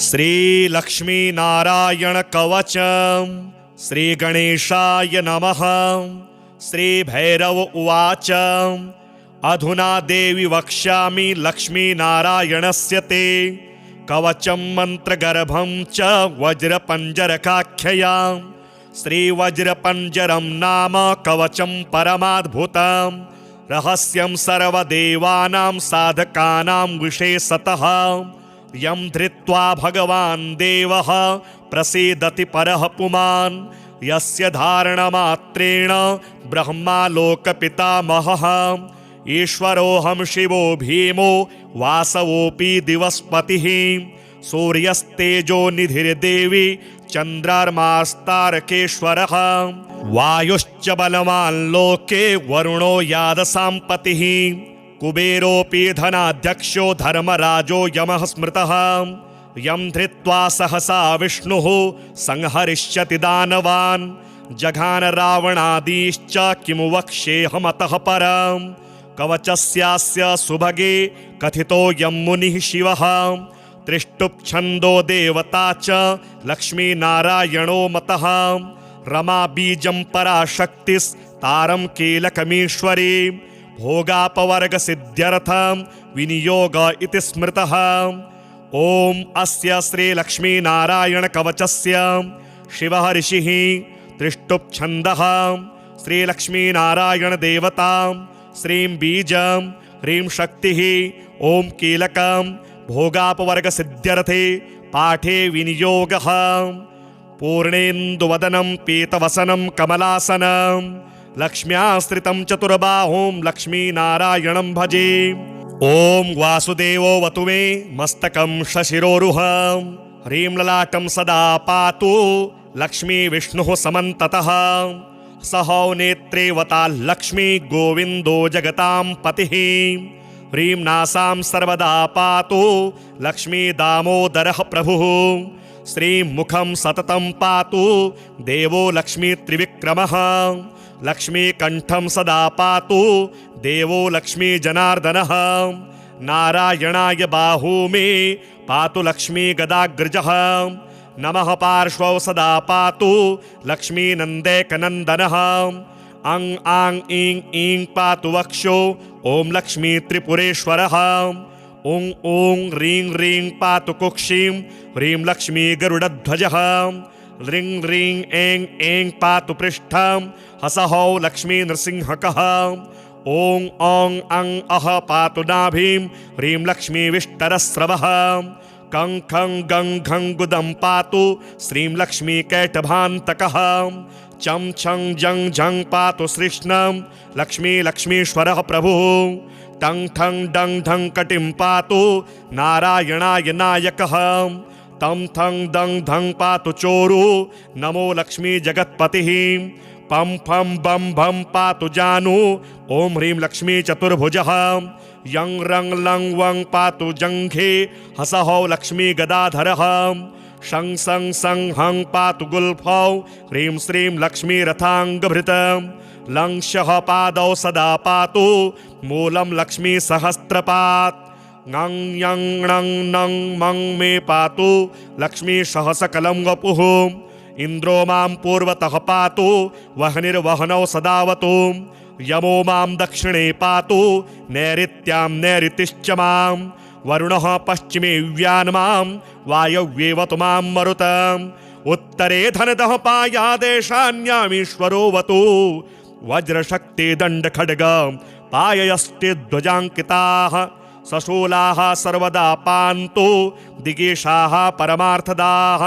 श्री लक्ष्मी नारायण कवचम् श्री गणेशाय नमः। श्री भैरव उवाच अधुना देवी वक्ष्यामि लक्ष्मी नारायणस्य ते कवचं मन्त्रगर्भं च वज्रपञ्जरकाख्यया। श्रीवज्रपञ्जरं नाम कवचं परमाद्भुतं रहस्यं सर्वदेवानां साधकानां विशेषतः यं धृत्वा भगवान् देवः प्रसीदति परः पुमान् यस्य धारणमात्रेण ब्रह्मा लोकपितामहः ईश्वरोऽहं शिवो भीमो वासवोऽपि दिवस्पतिः सूर्यस्तेजो निधिर्देवी चन्द्रमास्तारकेश्वरः वायुश्च बलवान् लोके वरुणो यादसाम्पतिः कुबेरोऽपि धनाध्यक्षो धर्मराजो यमः स्मृतः यं धृत्वा सहसा विष्णुः संहरिष्यति दानवान् जघान रावणादीश्च किमु वक्ष्येऽहमतः परम् कवचस्यास्य सुभगे कथितो यं मुनिः शिवः त्रिष्टुप्छन्दो देवता च लक्ष्मीनारायणो मतः रमा बीजं पराशक्तिस्तारं कीलकमीश्वरी भोगापवर्गसिद्ध्यर्थं विनियोग इति स्मृतः। ॐ अस्य श्रीलक्ष्मीनारायणकवचस्य शिवः ऋषिः त्रिष्टुप्छन्दः श्रीलक्ष्मीनारायणदेवता श्रीं बीजं ह्रीं शक्तिः ॐ कीलकं भोगापवर्गसिद्ध्यर्थे पाठे विनियोगः। पूर्णेन्दुवदनं पीतवसनं कमलासनं लक्ष्म्याश्रितं चतुर्बाहुं लक्ष्मीनारायणं भजे। ॐ वासुदेवो वतु मे मस्तकं शशिरोरुहं ह्रीं ललाटं सदा पातु लक्ष्मी विष्णुः समन्ततः सहौ नेत्रेवता लक्ष्मी गोविन्दो जगतां पतिः ह्रीं नासां सर्वदा पातु लक्ष्मी दामोदरः प्रभुः श्रीं मुखं सततं पातु देवो लक्ष्मी त्रिविक्रमः लक्ष्मीकण्ठं सदा पातु देवो लक्ष्मी जनार्दनः नारायणाय बाहू मे पातु लक्ष्मी गदाग्रजः नमः पार्श्वौ सदा पातु लक्ष्मी नन्देकनन्दनः अं आं ईं ईं पातु वक्षो ॐ लक्ष्मी त्रिपुरेश्वरः ॐ ॐ ह्रीं ह्रीं पातु कुक्षिं ह्रीं लक्ष्मी गरुडध्वजः ह्रीं ह्रीं ऐं ऐं पातु पृष्ठं हसहौ लक्ष्मी नृसिंहकः ॐ औं अं अः पातु नाभिं ह्रीं लक्ष्मी विष्टरस्रवः कं खं गं घं गुदं पातु श्रीं लक्ष्मी कैटभान्तकः चं छं जं झं पातु श्रीष्णं लक्ष्मी लक्ष्मीश्वरः प्रभुः टं ठं डं ढं कटिं पातु नारायणाय नायकः तं थं दं धं पातु चोरु नमो लक्ष्मी जगत्पतिः पं फं बं भं पातु जानु ॐ ह्रीं लक्ष्मी चतुर्भुजः यं रं लं वं पातु जङ्घे हसहौ लक्ष्मी गदाधरः शं सं सं हं पातु गुल्फौ ह्रीं श्रीं लक्ष्मी रथाङ्गभृतं लं शः पादौ सदा पातु मूलं लक्ष्मी सहस्रपात् ङं यं णं नं मं मे पातु लक्ष्मी सहसकलं वपुः इन्द्रो मां पूर्वतः पातु वह्निर्वहनौ सदावतु यमो मां दक्षिणे पातु नैऋत्यां नैऋतिश्च मां वरुणः पश्चिमे व्यान्मां वायव्येवतु मां मरुतम् उत्तरे धनदः पायादेशान्यामीश्वरो वतु वज्रशक्ति दण्डखड्ग पाययस्ते ध्वजाङ्किताः सशूलाः सर्वदा पान्तु दिगेशाः परमार्थदाः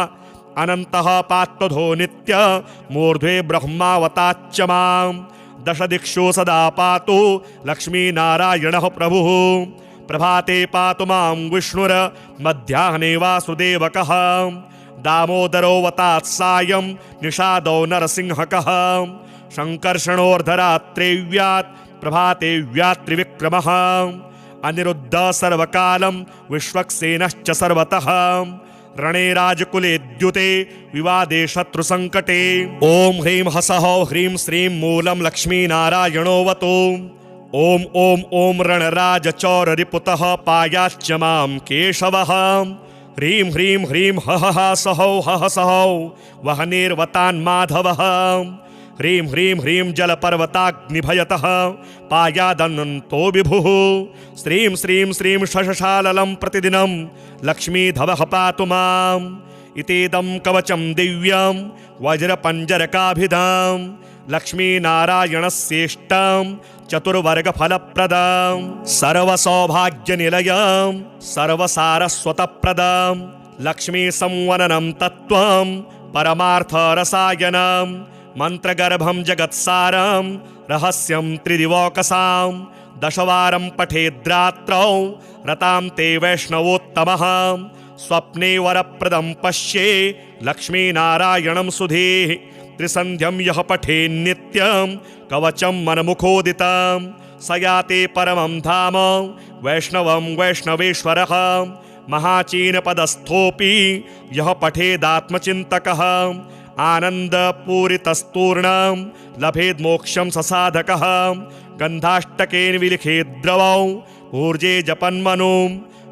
अनन्तः पात्वधो नित्य मूर्ध्वे ब्रह्मावताच्च मां दशदिक्षु सदा पातु लक्ष्मीनारायणः प्रभुः प्रभाते पातु मां विष्णुर्मध्याह्ने वासुदेवकः दामोदरो वतात् सायं निषादो नरसिंहकः शङ्कर्षणोर्धरात्रेव्यात् प्रभाते व्यात्रिविक्रमः अनिरुद्ध सर्वकालं विश्वक्सेनश्च सर्वतः रणे राजकुले द्युते विवादे शत्रुसङ्कटे ॐ ह्रीं हसहौ ह्रीं श्रीं मूलं लक्ष्मीनारायणोऽवतु ॐ ॐ ॐ रणराजचौररिपुतः पायाच्च मां केशवः ह्रीं ह्रीं ह्रीं हः सहौ हः सहौ वहनेर्वतान्माधवः ह्रीं ह्रीं ह्रीं जलपर्वताग्निभयतः पायादनन्तो विभुः श्रीं श्रीं श्रीं शशशाललं प्रतिदिनं लक्ष्मीधवः पातु माम् इतेदं कवचं दिव्यं वज्रपञ्जरकाभिधां लक्ष्मीनारायणस्येष्टां चतुर्वर्गफलप्रदां सर्वसौभाग्यनिलयं सर्वसारस्वतप्रदां लक्ष्मीसंवननं तत्त्वं परमार्थरसायनं मन्त्रगर्भं जगत्सारं रहस्यं त्रिदिवोकसां दशवारं पठेद्रात्रौ रतां ते वैष्णवोत्तमः स्वप्ने वरप्रदं पश्ये लक्ष्मीनारायणं सुधीः त्रिसन्ध्यं यः पठेन्नित्यं कवचं मनमुखोदितं स याते परमं धाम वैष्णवं वैष्णवेश्वरः महाचीनपदस्थोऽपि यः पठेदात्मचिन्तकः आनन्दपूरितस्तूर्णं लभेद्मोक्षं ससाधकः गन्धाष्टकेन विलिखेद्द्रवौ ऊर्जे जपन्मनुं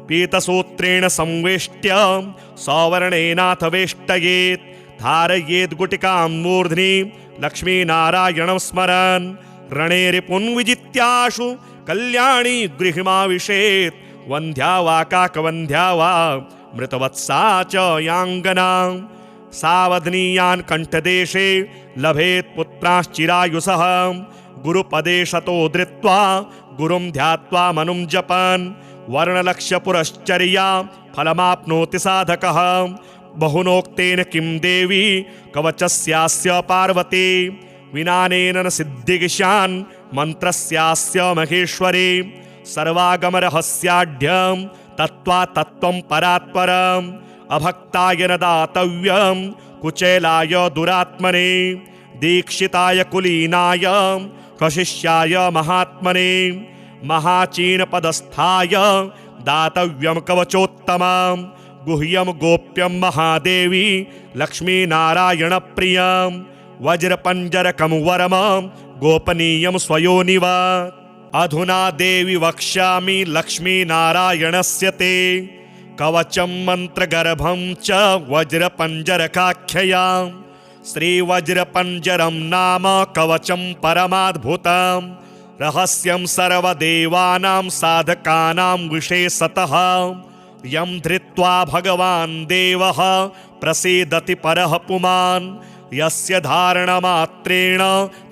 पीतसूत्रेण संवेष्ट्य सवर्णेनाथ वेष्टयेत् धारयेद् गुटिकां मूर्ध्नि लक्ष्मीनारायणं स्मरन् रणे रिपुन् विजित्याशु कल्याणी गृहिमाविशेत् वन्ध्या वा काकवन्ध्या वा मृतवत्सा च याङ्गना सावधनीयान् कण्ठदेशे लभेत् पुत्राश्चिरायुषः गुरुपदे शतो धृत्वा गुरुं ध्यात्वा मनुं जपन् वर्णलक्ष्यपुरश्चर्या फलमाप्नोति साधकः बहुनोक्तेन किं देवी कवचस्यास्य पार्वती विनानेन न सिद्धिगिशान् मन्त्रस्यास्य महेश्वरी सर्वागमरहस्याढ्यं तत्त्वा तत्त्वं परात्परम् अभक्ताय न दातव्यं कुचेलाय दुरात्मने दीक्षिताय कुलीनाय कशिष्याय महात्मने महाचीनपदस्थाय दातव्यं कवचोत्तमं गुह्यं गोप्यं महादेवी लक्ष्मीनारायणप्रियं वज्रपञ्जरकं वरमं गोपनीयं स्वयोनिव अधुना देवी वक्ष्यामि लक्ष्मीनारायणस्य ते कवचं मन्त्रगर्भं च वज्रपञ्जरकाख्ययां श्रीवज्रपञ्जरं नाम कवचं परमाद्भुतं रहस्यं सर्वदेवानां साधकानां विशेषतः यं धृत्वा भगवान् देवः प्रसीदति परः पुमान् यस्य धारणमात्रेण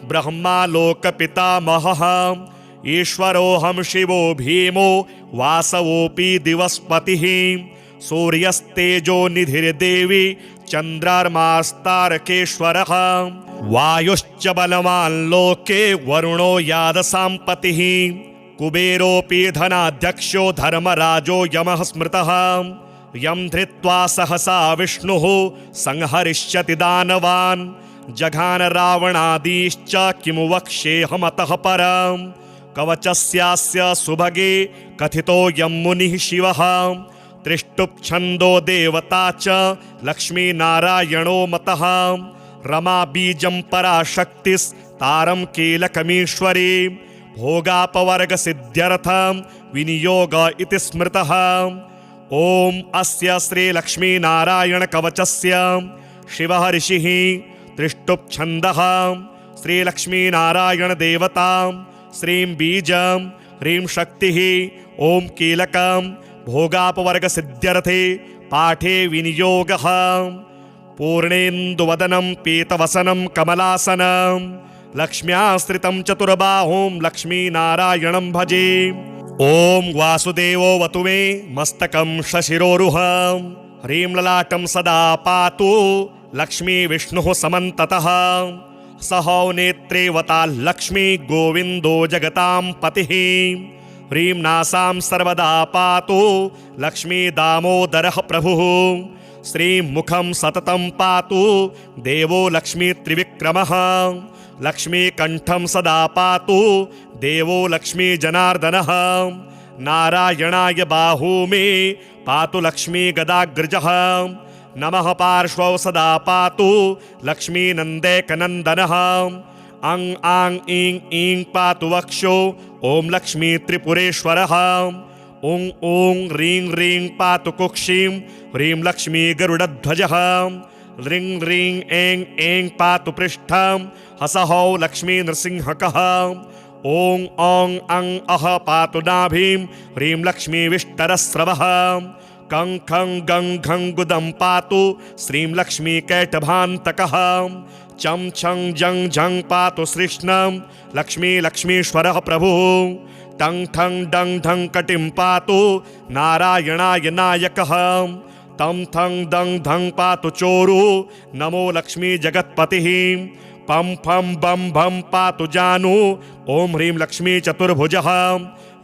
ब्रह्मालोकपितामहः ईश्वरोऽहं शिवो भीमो वासवोऽपि दिवस्पतिः सूर्यस्तेजो निधिर्देवी चन्द्रार्मास्तारकेश्वरः वायुश्च बलवान् लोके वरुणो यादसाम्पतिः कुबेरोऽपि धनाध्यक्षो धर्मराजो यमः स्मृतः यं धृत्वा सहसा विष्णुः संहरिष्यति दानवान् जघान रावणादीश्च किमु वक्ष्येऽहमतः परम् कवचस्यास्य सुभगे कथितो यं मुनिः शिवः त्रिष्टुप्छन्दो देवता च लक्ष्मीनारायणो मतः रमा बीजं पराशक्तिस्तारं कीलकमीश्वरी भोगापवर्गसिद्ध्यर्थं विनियोग इति स्मृतः ॐ अस्य श्रीलक्ष्मीनारायणकवचस्य शिवः ऋषिः त्रिष्टुप्छन्दः श्रीलक्ष्मीनारायणदेवता श्रीं बीजं ह्रीं शक्तिः ॐ कीलकं भोगापवर्गसिद्ध्यर्थे पाठे विनियोगः पूर्णेन्दुवदनं पीतवसनं कमलासनं लक्ष्म्याश्रितं चतुर्बाहुं लक्ष्मीनारायणं भजे ॐ वासुदेवो वतु मे मस्तकं शशिरोरुहं ह्रीं ललाटं सदा पातु लक्ष्मी विष्णुः समन्ततः सहौ नेत्रे वता लक्ष्मी गोविन्दो जगतां पतिः ह्रीं नासां सर्वदा पातु लक्ष्मी दामोदरः प्रभुः श्रीं मुखं सततं पातु देवो लक्ष्मी त्रिविक्रमः लक्ष्मीकण्ठं सदा पातु देवो लक्ष्मी जनार्दनः नारायणाय बाहू मे पातु लक्ष्मी गदाग्रजः नमः पार्श्वौ सदा पातु लक्ष्मीनन्दैकनन्दनः अं आं ईं ईं पातु वक्षो ॐ लक्ष्मी त्रिपुरेश्वरः ॐ ॐ ह्रीं ह्रीं पातु कुक्षीं ह्रीं लक्ष्मी गरुडध्वजः ह्रीं ह्रीं ऐं ऐं पातु पृष्ठं हसहौ लक्ष्मी नृसिंहकः ॐ औं अं अः पातु नाभिं ह्रीं लक्ष्मी विष्टरस्रवः कं खं गं घं गुदं पातु श्रीं लक्ष्मी कैटभान्तकः चं छं जं झं पातु श्रीष्णं लक्ष्मी लक्ष्मीश्वरः प्रभुः टं ठं डं ढं कटिं पातु नारायणाय नायकः तं थं दं धं पातु चोरु नमो लक्ष्मी जगत्पतिः पं फं बं भं पातु जानु ॐ ह्रीं लक्ष्मी चतुर्भुजः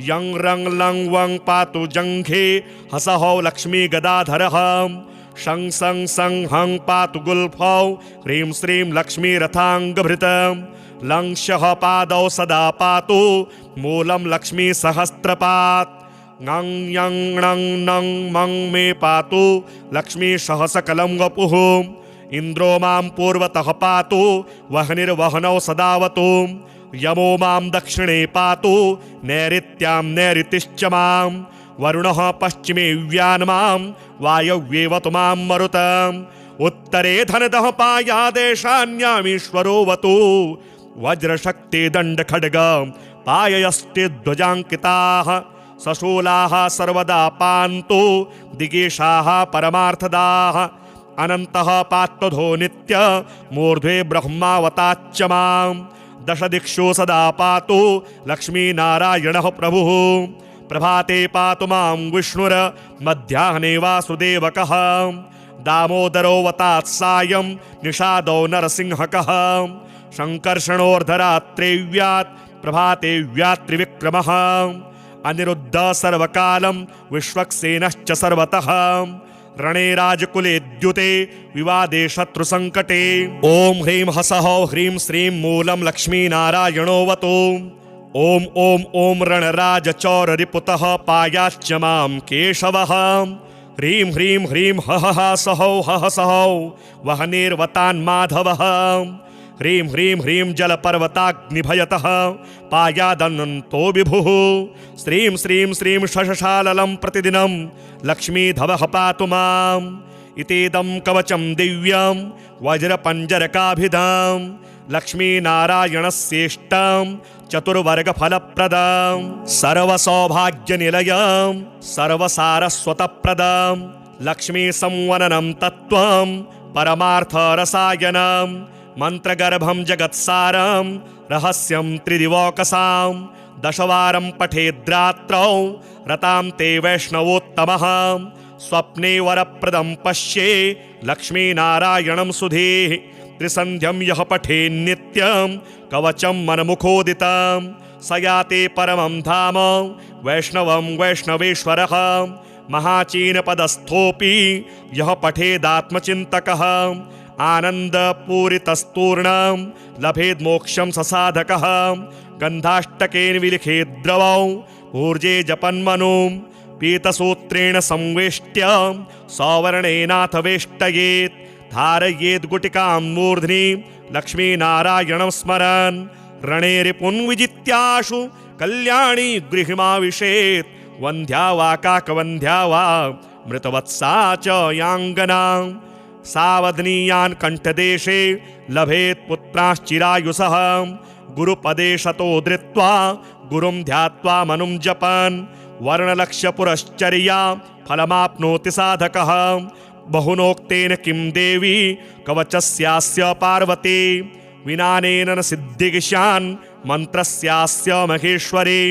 यं रं लं वं पातु जङ्घे हसहौ लक्ष्मी गदाधरः शं सं सं हं पातु गुल्फौ ह्रीं श्रीं लक्ष्मी रथाङ्गभृतं लं शः पादौ सदा पातु मूलं लक्ष्मी सहस्रपात् ङं यं णं नं मं मे पातु लक्ष्मी सहसकलं वपुः इन्द्रो मां पूर्वतः पातु वह्निर्वहनौ सदावतु यमो मां दक्षिणे पातु नैऋत्यां नैऋतिश्च मां वरुणः पश्चिमे व्यान्मां वायव्येवतु मां मरुतम् उत्तरे धनदः पायादेशान्यामीश्वरोऽवतु वज्रशक्ति दण्डखड्ग पाययस्ते ध्वजाङ्किताः सशूलाः सर्वदा पान्तु दिगेशाः परमार्थदाः अनन्तः पात्वधो नित्य मूर्ध्वे ब्रह्मावताच्च मां दशदिक्षु सदा पातु लक्ष्मीनारायणः प्रभुः प्रभाते पातु मां विष्णुर मध्याह्ने वासुदेवकः दामोदरो वतात् सायं निषादो नरसिंहकः शङ्कर्षणोर्धरात्रे व्यात् प्रभाते व्यात्रिविक्रमः अनिरुद्ध सर्वकालं विश्वक्सेनश्च सर्वतः रणे राजकुले द्युते विवादे शत्रुसङ्कटे ॐ ह्रीं हसहौ ह्रीं श्रीं मूलं लक्ष्मीनारायणोऽवतु ॐ ॐ ॐ रणराजचौररिपुतः पायाच्च मां केशवः ह्रीं ह्रीं ह्रीं हः सहौ हः सहौ वह्निर्वतान्माधवः ह्रीं ह्रीं ह्रीं जलपर्वताग्निभयतः पायादनन्तो विभुः श्रीं श्रीं श्रीं शशशाललं प्रतिदिनं लक्ष्मीधवः पातु माम् इतीदं कवचं दिव्यं वज्रपञ्जरकाभिधां लक्ष्मीनारायणस्येष्टां चतुर्वर्गफलप्रदां सर्वसौभाग्यनिलयां सर्वसारस्वतप्रदां लक्ष्मीसंवननं तत्त्वं परमार्थरसायनं मन्त्रगर्भं जगत्सारं रहस्यं त्रिदिवौकसां दशवारं पठेद्रात्रौ रतां ते वैष्णवोत्तमः स्वप्ने वरप्रदं पश्ये लक्ष्मीनारायणं सुधीः त्रिसन्ध्यं यः पठेन्नित्यं कवचं मनमुखोदितं स याते परमं धाम वैष्णवं वैष्णवेश्वरः महाचीनपदस्थोऽपि यः पठेदात्मचिन्तकः आनन्दपूरितस्तूर्णं लभेद्मोक्षं ससाधकः गन्धाष्टकेन विलिखेद्द्रवौ ऊर्जे जपन्मनुं पीतसूत्रेण संवेष्ट्य सौवर्णेनाथ वेष्टयेत् धारयेद् गुटिकां मूर्ध्नि लक्ष्मीनारायणं स्मरन् रणे रिपुन् विजित्याशु कल्याणी गृहिमाविशेत् वन्ध्या वा काकवन्ध्या वा मृतवत्सा च याङ्गना सावधनीयान् कण्ठदेशे लभेत् पुत्राश्चिरायुषः गुरुपदे शतो धृत्वा गुरुं ध्यात्वा मनुं जपन् वर्णलक्ष्यपुरश्चर्या फलमाप्नोति साधकः बहुनोक्तेन किं देवी कवचस्यास्य पार्वती विनानेन न सिद्धिगिशान् मन्त्रस्यास्य महेश्वरी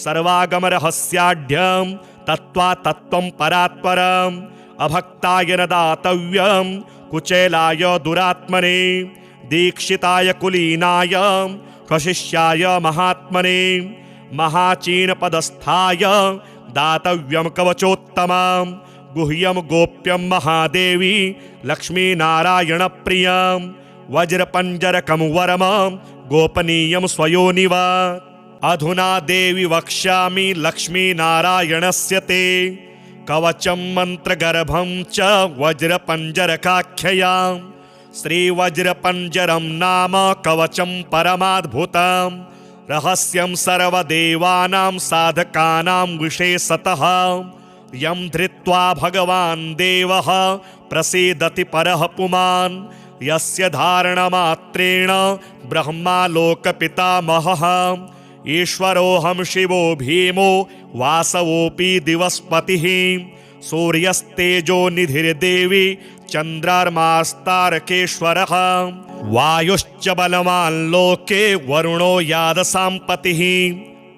सर्वागमरहस्याढ्यं तत्त्वा तत्त्वं परात्परम् अभक्ताय न दातव्यं कुचेलाय दुरात्मने दीक्षिताय कुलीनाय स्वशिष्याय महात्मने महाचीनपदस्थाय दातव्यं कवचोत्तमं गुह्यं गोप्यं महादेवी लक्ष्मीनारायणप्रियं वज्रपञ्जरकं वरमं गोपनीयं स्वयोनिवा अधुना देवी वक्ष्यामि लक्ष्मीनारायणस्य ते कवचं मन्त्रगर्भं च वज्रपञ्जरकाख्ययां श्रीवज्रपञ्जरं नाम कवचं परमाद्भुतं रहस्यं सर्वदेवानां साधकानां विशेषतः यं धृत्वा भगवान् देवः प्रसीदति परः पुमान् यस्य धारणमात्रेण ब्रह्मा लोकपितामहः ईश्वरोऽहं शिवो भीमो वासवोऽपि दिवस्पतिः सूर्यस्तेजो निधिर्देवी चन्द्रर्मास्तारकेश्वरः वायुश्च बलवान् लोके वरुणो यादसाम्पतिः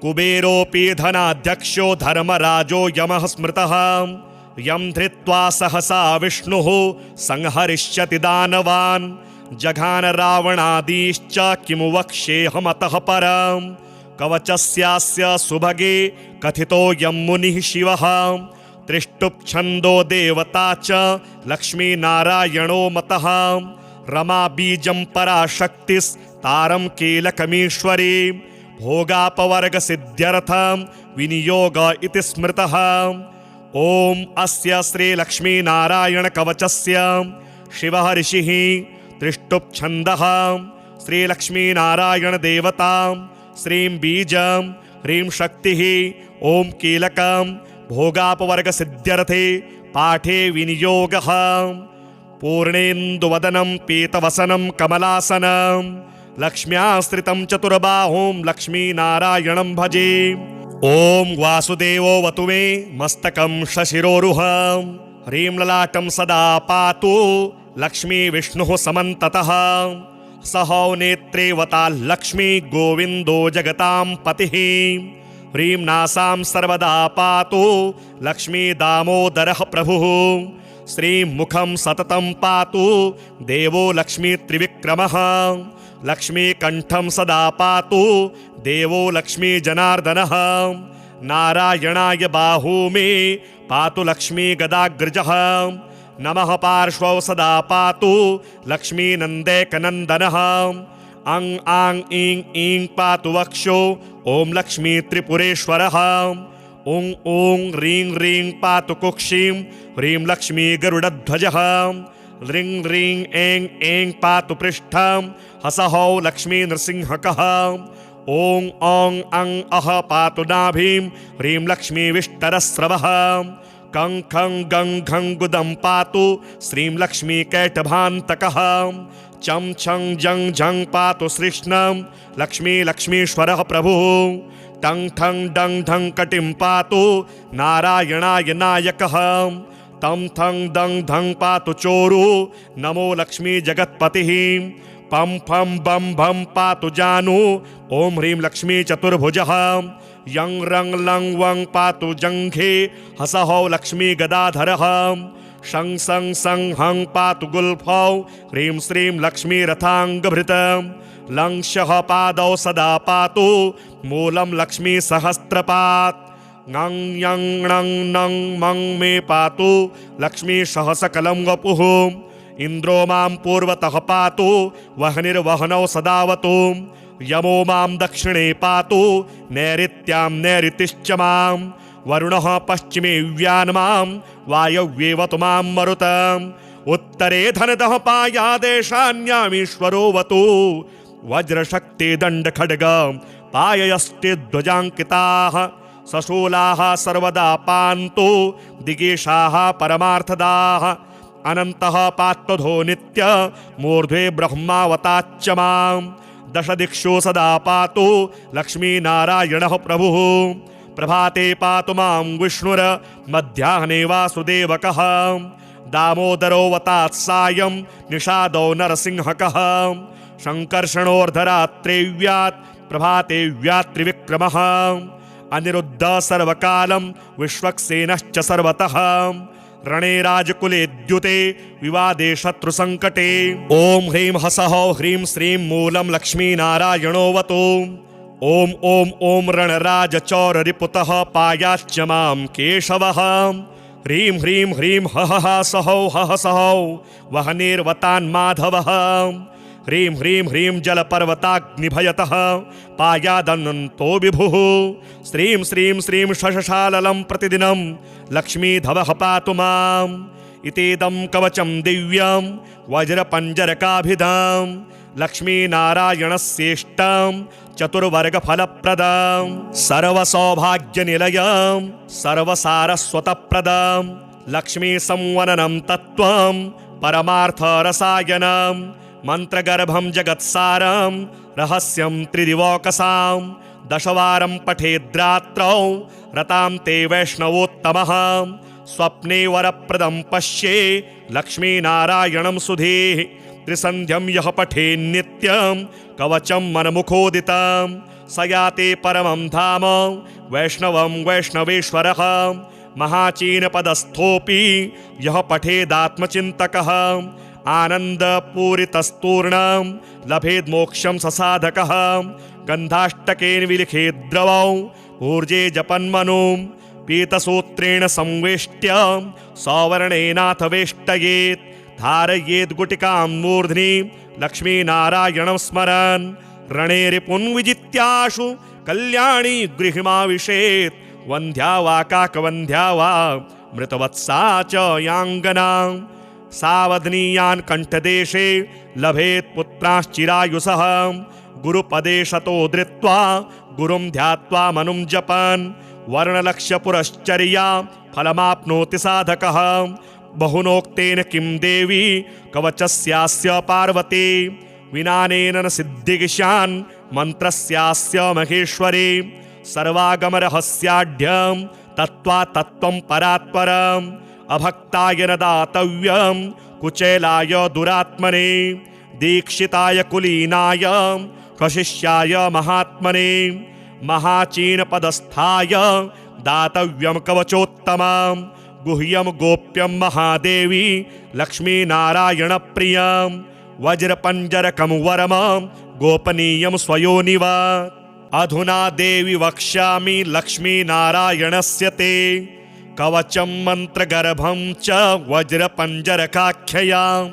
कुबेरोऽपि धनाध्यक्षो धर्मराजो यमः स्मृतः यं धृत्वा सहसा विष्णुः संहरिष्यति दानवान् जघान रावणादीश्च किमु वक्ष्येऽहमतः परम् कवचस्यास्य सुभगे कथितो यं मुनिः शिवः त्रिष्टुप्छन्दो देवता च लक्ष्मीनारायणो मतः रमा बीजं पराशक्तिस्तारं कीलकमीश्वरी भोगापवर्गसिद्ध्यर्थं विनियोग इति स्मृतः ॐ अस्य श्रीलक्ष्मीनारायणकवचस्य शिवः ऋषिः त्रिष्टुप्छन्दः श्रीलक्ष्मीनारायणदेवता श्रीं बीजं ह्रीं शक्तिः ॐ कीलकं भोगापवर्गसिद्ध्यर्थे पाठे विनियोगः पूर्णेन्दुवदनं पीतवसनं कमलासनं लक्ष्म्याश्रितं चतुर्बाहुं लक्ष्मीनारायणं भजे ॐ वासुदेवो वतु मे मस्तकं शशिरोरुहं ह्रीं ललाटं सदा पातु लक्ष्मी विष्णुः समन्ततः सहौ नेत्रे वता लक्ष्मी गोविन्दो जगतां पतिः ह्रीं नासां सर्वदा पातु लक्ष्मी दामोदरः प्रभुः श्रीं मुखं सततं पातु देवो लक्ष्मी त्रिविक्रमः लक्ष्मीकण्ठं सदा पातु देवो लक्ष्मी जनार्दनः नारायणाय बाहू मे पातु लक्ष्मी गदाग्रजः नमः पार्श्वौ सदा पातु लक्ष्मी नन्दैकनन्दनः अं आं ईं ईं पातु वक्षो ॐ लक्ष्मी त्रिपुरेश्वरः ॐ ॐ ह्रीं ह्रीं पातु कुक्षिं ह्रीं लक्ष्मी गरुडध्वजः ह्रीं ह्रीं ऐं ऐं पातु पृष्ठं हसहौ लक्ष्मी नृसिंहकः ॐ औं अं अः पातु नाभिं ह्रीं लक्ष्मी विष्टरस्रवः कं खं गं घं गुदं पातु श्रीं लक्ष्मी कैटभान्तकः चं छं जं झं पातु श्रीष्णं लक्ष्मी लक्ष्मीश्वरः प्रभुः टं ठं डं ढं कटिं पातु नारायणाय नायकः तं थं दं धं पातु चोरु नमो लक्ष्मी जगत्पतिः पं फं बं भं पातु जानु ॐ ह्रीं लक्ष्मी चतुर्भुजः यं रं लं वं पातु जङ्घे हसहौ लक्ष्मी गदाधरः शं सं सं हं पातु गुल्फौ ह्रीं श्रीं लक्ष्मी रथाङ्गभृतं लं शः पादौ सदा पातु मूलं लक्ष्मी सहस्रपात् ङं यं णं नं मं मे पातु लक्ष्मी सहसकलं वपुः इन्द्रो मां पूर्वतः पातु वह्निर्वहनौ सदावतु यमो मां दक्षिणे पातु नैऋत्यां नैऋतिश्च मां वरुणः पश्चिमे व्यान्मां वायव्येवतु मां मरुतम् उत्तरे धनदः पायादेशान्यामीश्वरो वतु वज्रशक्ति दण्डखड्ग पाययस्ते ध्वजाङ्किताः सशूलाः सर्वदा पान्तु दिगेशाः परमार्थदाः अनन्तः पात्वधो नित्य मूर्ध्वे ब्रह्मावताच्च मां दश दिक्षु सदा पातु लक्ष्मीनारायणः प्रभुः प्रभाते पातु मां विष्णुर मध्याह्ने वासुदेवकः दामोदरो वतात् सायं निषादौ नरसिंहकः शङ्कर्षणोर्धरात्रे व्यात् प्रभाते व्यात् त्रिविक्रमः अनिरुद्धः सर्वकालं विश्वक्सेनश्च सर्वतः रणे राजकुले द्युते विवादे शत्रुसङ्कटे ॐ ह्रीं हसहौ ह्रीं श्रीं मूलं लक्ष्मीनारायणोऽवतु ॐ ॐ ॐ रणराजचौररिपुतः पायाच्च मां केशवः ह्रीं ह्रीं ह्रीं हः सहौ हः सहौ वह्निर्वतान्माधवः ह्रीं ह्रीं ह्रीं जलपर्वताग्निभयतः पायादनन्तो विभुः श्रीं श्रीं श्रीं शशशाललं प्रतिदिनं लक्ष्मीधवः पातु माम् इतेदं कवचं दिव्यं वज्रपञ्जरकाभिधां लक्ष्मीनारायणस्येष्टां चतुर्वर्गफलप्रदां सर्वसौभाग्यनिलयां सर्वसारस्वतप्रदां लक्ष्मीसंवननं तत्त्वं परमार्थरसायनं मन्त्रगर्भं जगत्सारं रहस्यं त्रिदिवौकसां दशवारं पठेद्रात्रौ रतां ते वैष्णवोत्तमः स्वप्ने वरप्रदं पश्ये लक्ष्मीनारायणं सुधीः त्रिसन्ध्यं यः पठेन्नित्यं कवचं मनमुखोदितं स याते परमं धाम वैष्णवं वैष्णवेश्वरः महाचीनपदस्थोऽपि यः पठेदात्मचिन्तकः आनन्दपूरितस्तूर्णं लभेद्मोक्षं ससाधकः गन्धाष्टकेन विलिखेद्द्रवौ ऊर्जे जपन्मनुं पीतसूत्रेण संवेष्ट्य सवर्णेनाथ वेष्टयेत् धारयेद् गुटिकां मूर्ध्नि लक्ष्मीनारायणं स्मरन् रणे रिपुन् विजित्याशु कल्याणी गृहिमाविशेत् वन्ध्या वा काकवन्ध्या वा मृतवत्सा च याङ्गना सावधनीयान् कंठदेशे लभेत् पुत्राश्चिरायुषः गुरुपदे शतो धृत्वा गुरुं ध्यात्वा मनुं जपन् वर्णलक्ष्यपुरश्चर्या फलमाप्नोति साधकः बहुनोक्तेन किं देवी कवचस्यास्य पार्वती विनानेन न सिद्धिगिशान् मन्त्रस्यास्य महेश्वरी सर्वागमरहस्याढ्यं तत्त्वा तत्त्वं परात्परम् अभक्ताय न दातव्यं कुचेलाय दुरात्मने दीक्षिताय कुलीनाय कशिष्याय महात्मने महाचीनपदस्थाय दातव्यं कवचोत्तमं गुह्यं गोप्यं महादेवी लक्ष्मीनारायणप्रियं वज्रपञ्जरकं वरमं गोपनीयं स्वयोनिवा अधुना देवी वक्ष्यामि लक्ष्मीनारायणस्य ते कवचं मन्त्रगर्भं च वज्रपञ्जरकाख्ययां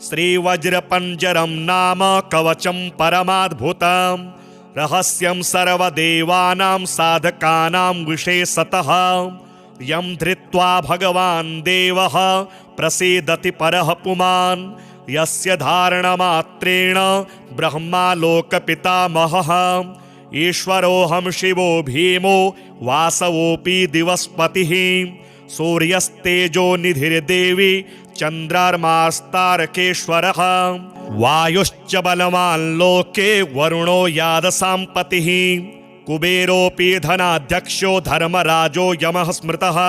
श्रीवज्रपञ्जरं नाम कवचं परमाद्भुतं रहस्यं सर्वदेवानां साधकानां विशेषतः यं धृत्वा भगवान् देवः प्रसीदति परः पुमान् यस्य धारणमात्रेण ब्रह्मा लोकपितामहः ईश्वरोऽहं शिवो भीमो वासवोऽपि दिवस्पतिः सूर्यस्तेजो निधिर्देवी चन्द्रार्मास्तारकेश्वरः वायुश्च बलवान् लोके वरुणो यादसाम्पतिः कुबेरोऽपि धनाध्यक्षो धर्मराजो यमः स्मृतः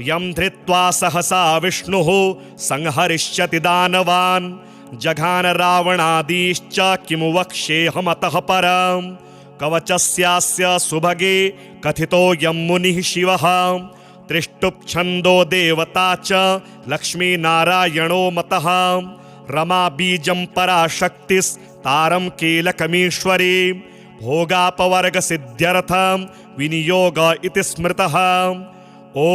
यं धृत्वा सहसा विष्णुः संहरिष्यति दानवान् जघान रावणादीश्च किमु वक्ष्येऽहमतः परम् कवचस्यास्य सुभगे कथितो यं मुनिः शिवः त्रिष्टुप्छन्दो देवता च लक्ष्मीनारायणो मतः रमा बीजं पराशक्तिस्तारं कीलकमीश्वरी भोगापवर्गसिद्ध्यर्थं विनियोग इति स्मृतः ॐ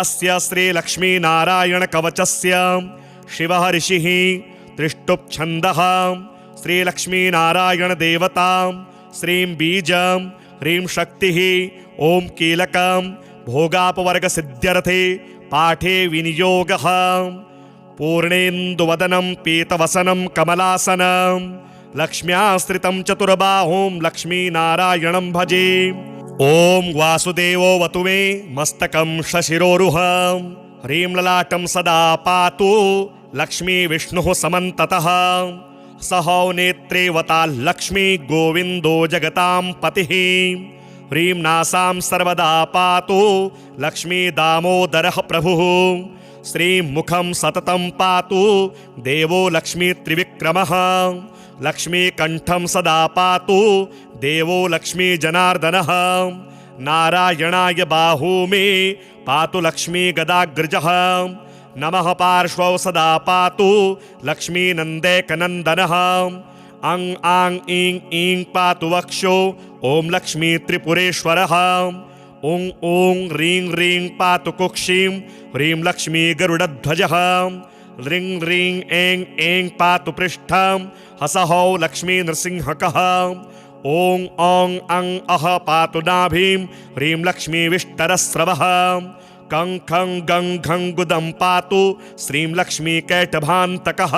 अस्य श्रीलक्ष्मीनारायणकवचस्य शिवः ऋषिः त्रिष्टुप्छन्दः श्रीलक्ष्मीनारायणदेवता श्रीं बीजं ह्रीं शक्तिः ॐ कीलकं भोगापवर्गसिद्ध्यर्थे पाठे विनियोगः पूर्णेन्दुवदनं पीतवसनं कमलासनं लक्ष्म्याश्रितं चतुर्बाहुं लक्ष्मीनारायणं भजे ॐ वासुदेवो वतु मे मस्तकं शशिरोरुहं ह्रीं ललाटं सदा पातु लक्ष्मी विष्णुः समन्ततः सहौ नेत्रे वता लक्ष्मी गोविन्दो जगतां पतिः ह्रीं नासां सर्वदा पातु लक्ष्मी दामोदरः प्रभुः श्रीं मुखं सततं पातु देवो लक्ष्मी त्रिविक्रमः लक्ष्मी कंठं सदा पातु देवो लक्ष्मी जनार्दनः नारायणाय बाहू मे पातु लक्ष्मी गदाग्रजः नमः पार्श्वौ सदा पातु लक्ष्मी नन्दैकनन्दनः अं आं ईं ईं पातु वक्षो ॐ लक्ष्मी त्रिपुरेश्वरः ॐ ॐ ह्रीं ह्रीं पातु कुक्षिं ह्रीं लक्ष्मी गरुडध्वजः ह्रीं ह्रीं ऐं ऐं पातु पृष्ठं हसहौ लक्ष्मी नृसिंहकः ॐ औं अं अः पातु नाभिं ह्रीं लक्ष्मी विष्टरस्रवः कं खं गं घं गुदं पातु श्रीं लक्ष्मी कैटभान्तकः।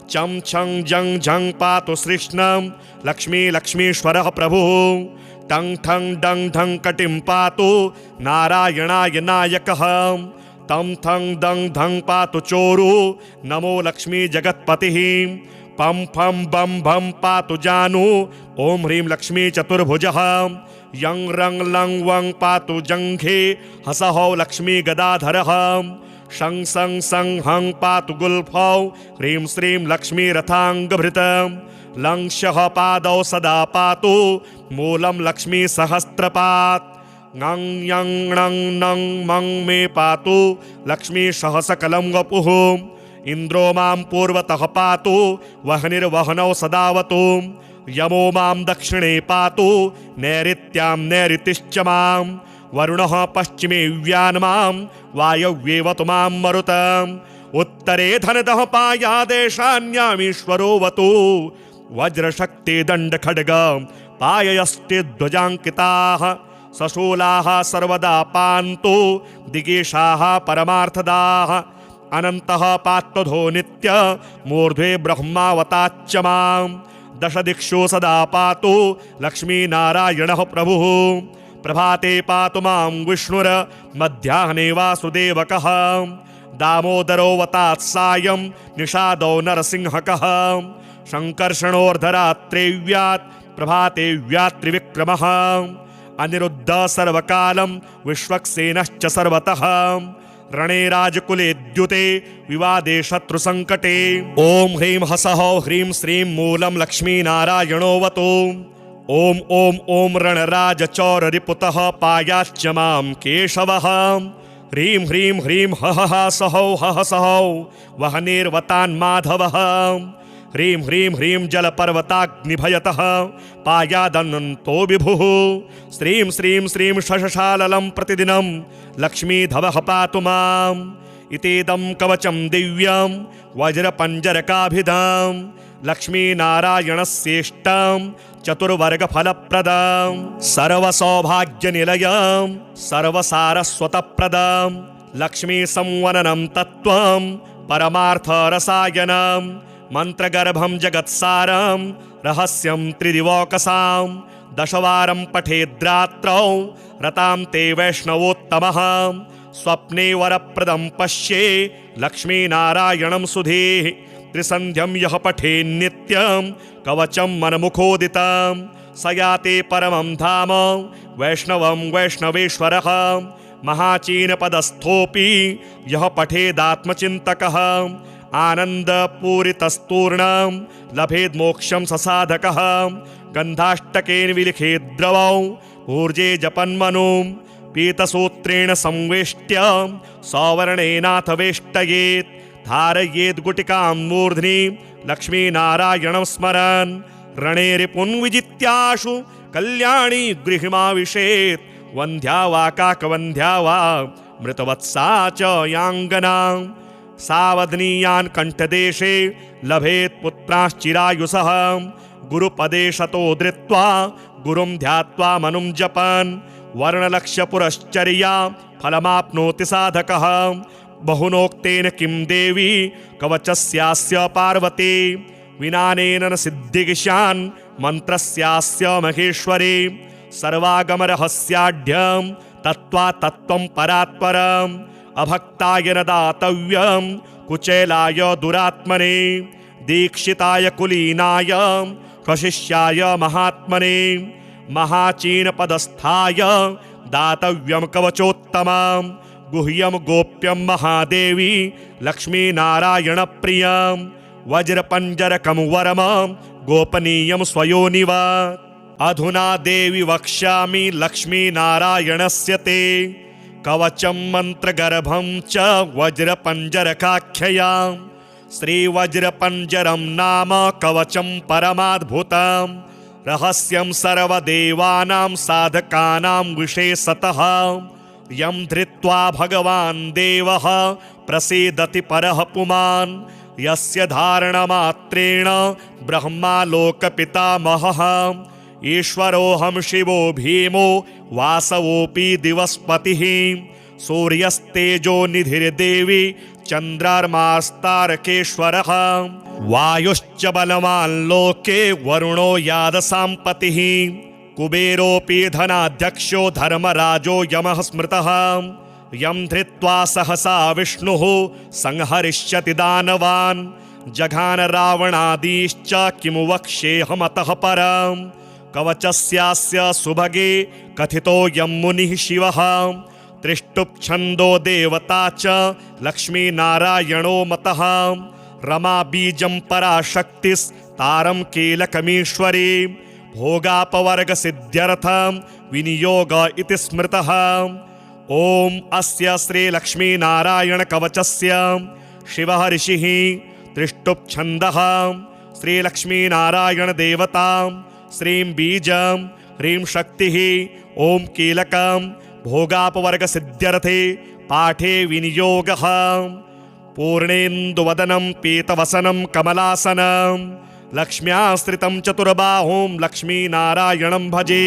चं छं जं झं पातु श्रीष्णं लक्ष्मी लक्ष्मीश्वरः प्रभुः। टं ठं डं ढं कटिं पातु नारायणाय नायकः। तं थं दं धं पातु चोरु नमो लक्ष्मी जगत्पतिः। पं फं बं भं पातु जानु ॐ ह्रीं लक्ष्मी चतुर्भुजः। यं रं लं वं पातु जङ्घे हसहौ लक्ष्मी गदाधरः। शं सं सं हं पातु गुल्फौ ह्रीं श्रीं लक्ष्मी रथाङ्गभृतम्। लं शः पादौ सदा पातु मूलं लक्ष्मी सहस्रपात्। ङं यं णं नं मं मे पातु लक्ष्मी सहसकलं वपुः। इन्द्रो मां पूर्वतः पातु वह्निर्वह्नौ सदावतु। यमो मां दक्षिणे पातु नैऋत्यां नैऋतिश्च मां। वरुणः पश्चिमे व्यान्मां वायव्येवतु मां मरुतम्। उत्तरे धनदः पायादेशान्यामीश्वरोऽवतु। वज्रशक्ति दण्डखड्ग पाययस्ते ध्वजाङ्किताः। सशूलाः सर्वदा पान्तु दिगेशाः परमार्थदाः। अनन्तः पात्वधो नित्य मूर्ध्वे ब्रह्मावताच्च मां। दश दिक्षु सदा पातु लक्ष्मीनारायणः प्रभुः। प्रभाते पातु मां विष्णुर मध्याह्ने वासुदेवकः। दामोदरो वतात् सायं निषादो नरसिंहकः। शङ्कर्षणोर्धरात्रेव्यात् प्रभाते व्यात्रिविक्रमः। अनिरुद्ध सर्वकालं विश्वक्सेनश्च सर्वतः। रणे राजकुले द्युते विवादे शत्रुसङ्कटे। ॐ ह्रीं हसः ह्रीं श्रीं मूलं लक्ष्मीनारायणोऽवतु। ॐ ॐ ॐ रणराजचौररिपुतः पायाच्च मां केशवः। ह्रीं ह्रीं ह्रीं हः सहौ हः सहौ वह्निर्वतान्माधवः। ह्रीं ह्रीं ह्रीं जलपर्वताग्निभयतः पायादनन्तो विभुः। श्रीं श्रीं श्रीं शशशाललं प्रतिदिनं लक्ष्मीधवः पातु माम्। इतीदं कवचं दिव्यं वज्रपञ्जरकाभिधां लक्ष्मीनारायणस्येष्टां चतुर्वर्गफलप्रदां। सर्वसौभाग्यनिलयां सर्वसारस्वतप्रदां लक्ष्मीसंवननं तत्त्वं परमार्थरसायनं। मन्त्रगर्भं जगत्सारं रहस्यं त्रिदिवोकसां। दशवारं पठेद्रात्रौ रतां ते वैष्णवोत्तमः। स्वप्ने वरप्रदं पश्ये लक्ष्मीनारायणं सुधीः। त्रिसन्ध्यं यः पठेन्नित्यं कवचं मनमुखोदितं। स याते परमं धाम वैष्णवं वैष्णवेश्वरः। महाचीनपदस्थोऽपि यः पठेदात्मचिन्तकः। आनन्दपूरितस्तूर्णं लभेद्मोक्षं ससाधकः। गन्धाष्टकेन विलिखेद्द्रवौ ऊर्जे जपन्मनुं। पीतसूत्रेण संवेष्ट्य सौवर्णेनाथ वेष्टयेत्। धारयेद्गुटिकां मूर्ध्नि लक्ष्मीनारायणं स्मरन्। रणे रिपुन् विजित्याशु कल्याणी गृहिमाविशेत्। वन्ध्या वा काकवन्ध्या वा मृतवत्सा च याङ्गना। सावधनीयान् कण्ठदेशे लभेत् पुत्राश्चिरायुषः। गुरुपदे शतो धृत्वा गुरुं ध्यात्वा मनुं जपन्। वर्णलक्ष्यपुरश्चर्या फलमाप्नोति साधकः। बहुनोक्तेन किं देवी कवचस्यास्य पार्वती। विनानेन न सिद्धिगिशान् मन्त्रस्यास्य महेश्वरी। सर्वागमरहस्याढ्यं तत्त्वा तत्त्वं परात्परम्। अभक्ताय न दातव्यं कुचेलाय दुरात्मने। दीक्षिताय कुलीनाय स्वशिष्याय महात्मने। महाचीनपदस्थाय दातव्यं कवचोत्तमं। गुह्यं गोप्यं महादेवी लक्ष्मीनारायणप्रियं। वज्रपञ्जरकं वरमं गोपनीयं स्वयोनिव। अधुना देवी वक्ष्यामि लक्ष्मीनारायणस्य ते। कवचं मन्त्रगर्भं च वज्रपञ्जरकाख्ययां। श्रीवज्रपञ्जरं नाम कवचं परमाद्भुतं। रहस्यं सर्वदेवानां साधकानां विशेषतः। यं धृत्वा भगवान् देवः प्रसीदति परः पुमान्। यस्य धारणमात्रेण ब्रह्मालोकपितामहः। ईश्वरोऽहं शिवो भीमो वासवोऽपि दिवस्पतिः। सूर्यस्तेजो निधिर्देवी चन्द्रर्मास्तारकेश्वरः वायुश्च बलवान् लोके वरुणो यादसाम्पतिः कुबेरोऽपि धनाध्यक्षो धर्मराजो यमः स्मृतः यं धृत्वा सहसा विष्णुः संहरिष्यति दानवान् जघान रावणादीश्च किमु वक्ष्येऽहमतः परम् कवचस्यास्य सुभगे कथितोऽयं मुनिः शिवः त्रिष्टुप्छन्दो देवता च लक्ष्मीनारायणो मतः रमा बीजं पराशक्तिस्तारं कीलकमीश्वरी भोगापवर्गसिद्ध्यर्थं विनियोग इति स्मृतः ॐ अस्य श्रीलक्ष्मीनारायणकवचस्य शिवः ऋषिः त्रिष्टुप्छन्दः श्रीलक्ष्मीनारायणदेवता श्रीं बीजं ह्रीं शक्तिः ॐ कीलकं भोगापवर्गसिद्ध्यर्थे पाठे विनियोगः पूर्णेन्दुवदनं पीतवसनं कमलासनं लक्ष्म्याश्रितं चतुर्बाहुं लक्ष्मीनारायणं भजे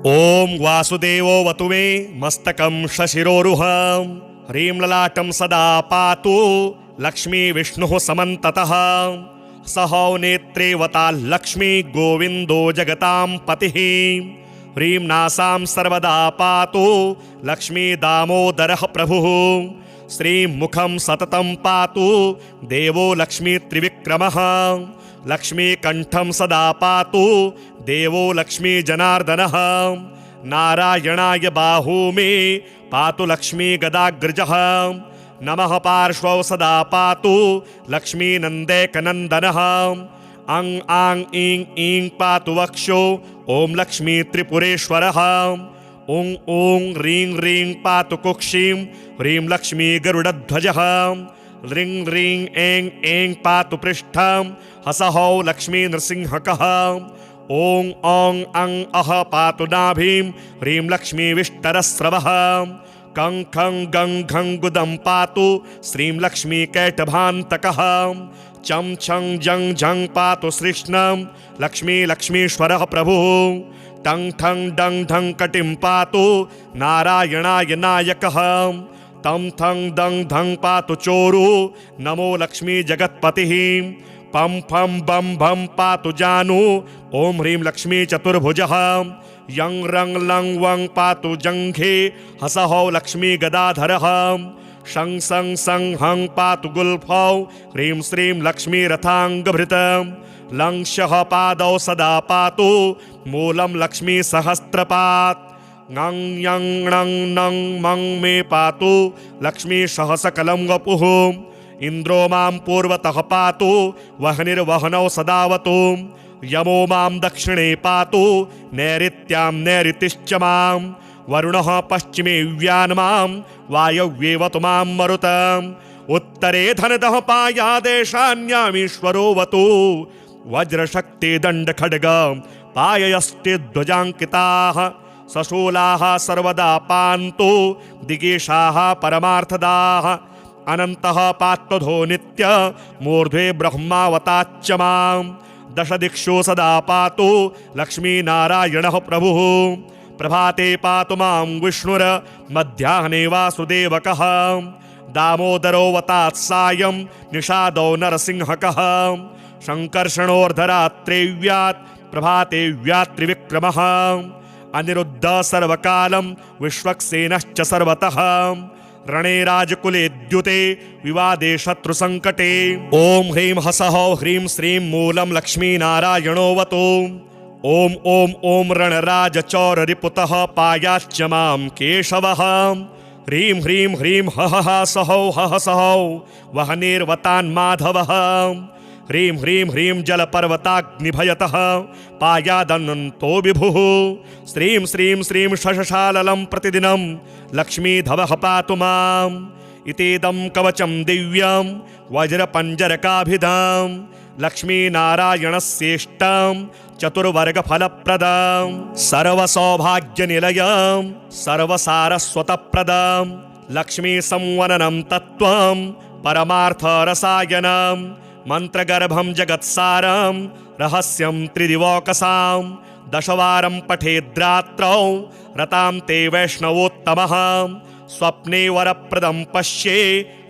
ॐ वासुदेवो वतु मे मस्तकं शशिरोरुहं ह्रीं ललाटं सदा पातु लक्ष्मी विष्णुः समन्ततः सहो नेत्रे वता लक्ष्मी गोविन्दो जगतां पतिः ह्रीं नासां सर्वदा पातु लक्ष्मी दामोदरः प्रभुः श्रीं मुखं सततं पातु देवो लक्ष्मी त्रिविक्रमः लक्ष्मीकण्ठं सदा पातु देवो लक्ष्मी जनार्दनः नारायणाय बाहू मे पातु लक्ष्मी गदाग्रजः नमः पार्श्वौ सदा पातु लक्ष्मी नन्देकनन्दनः अं आं ईं ईं पातु वक्षो ॐ लक्ष्मी त्रिपुरेश्वरः ॐ ॐ ह्रीं ह्रीं पातु कुक्षिं ह्रीं लक्ष्मी गरुडध्वजः ह्रीं ह्रीं ऐं ऐं पातु पृष्ठं हसहौ लक्ष्मी नृसिंहकः ॐ औं अं अह पातु नाभिं ह्रीं लक्ष्मी विष्टरस्रवः कं खं गं घं गुदं पातु श्रीं लक्ष्मी कैटभान्तकः चं छं जं झं पातु श्रीष्णं लक्ष्मी लक्ष्मीश्वरः प्रभुः टं ठं डं ढं कटिं पातु नारायणाय नायकः तं थं दं धं पातु चोरु नमो लक्ष्मी जगत्पतिः पं फं बं भं पातु जानु ॐ ह्रीं लक्ष्मी चतुर्भुजः यं रं लं वं पातु जङ्घे हसहौ लक्ष्मी गदाधरः शं सं सं हं पातु गुल्फौ ह्रीं श्रीं लक्ष्मी रथाङ्गभृतं लं शः पादौ सदा पातु मूलं लक्ष्मी सहस्रपात् ङं यं णं नं मं मे पातु लक्ष्मी सहसकलं वपुः इन्द्रो मां पूर्वतः पातु वह्निर्वहनौ सदावतु यमो मां दक्षिणे पातु नैऋत्यां नैऋतिश्च मां वरुणः पश्चिमे व्यान्मां वायव्येवतु मां मरुतम् उत्तरे धनदः पायादेशान्यामीश्वरो वतु वज्रशक्ति दण्डखड्ग पाययस्ते ध्वजाङ्किताः सशूलाः सर्वदा पान्तु दिगेशाः परमार्थदाः अनन्तः पात्वधो नित्य मूर्ध्वे ब्रह्मावताच्च मां दशदिक्षु सदा पातु लक्ष्मीनारायणः प्रभुः प्रभाते पातु मां विष्णुर मध्याह्ने वासुदेवकः दामोदरो वतात् सायं निषादो नरसिंहकः शङ्कर्षणोर्धरात्रे व्यात् प्रभाते व्यात् त्रिविक्रमः अनिरुद्ध सर्वकालं विश्वक्सेनश्च सर्वतः रणे राजकुले द्युते विवादे शत्रुसङ्कटे ॐ ह्रीं हसः ह्रीं श्रीं मूलं लक्ष्मीनारायणोऽवतु ॐ ॐ ॐ रणराजचौररिपुतः पायाच्च मां केशवः ह्रीं ह्रीं ह्रीं हः सहौ हः सहौ वह्निर्वतान्माधवः ह्रीं ह्रीं ह्रीं जलपर्वताग्निभयतः पायादनन्तो विभुः श्रीं श्रीं श्रीं शशशाललं प्रतिदिनं लक्ष्मीधवः पातु माम् इतीदं कवचं दिव्यं वज्रपञ्जरकाभिधां लक्ष्मीनारायणस्येष्टं चतुर्वर्गफलप्रदं सर्वसौभाग्यनिलयं सर्वसारस्वतप्रदं लक्ष्मीसंवननं तत्त्वं परमार्थरसायनं मन्त्रगर्भं जगत्सारं रहस्यं त्रिदिवोकसां दशवारं पठेद्रात्रौ रतां ते वैष्णवोत्तमः स्वप्ने वरप्रदं पश्ये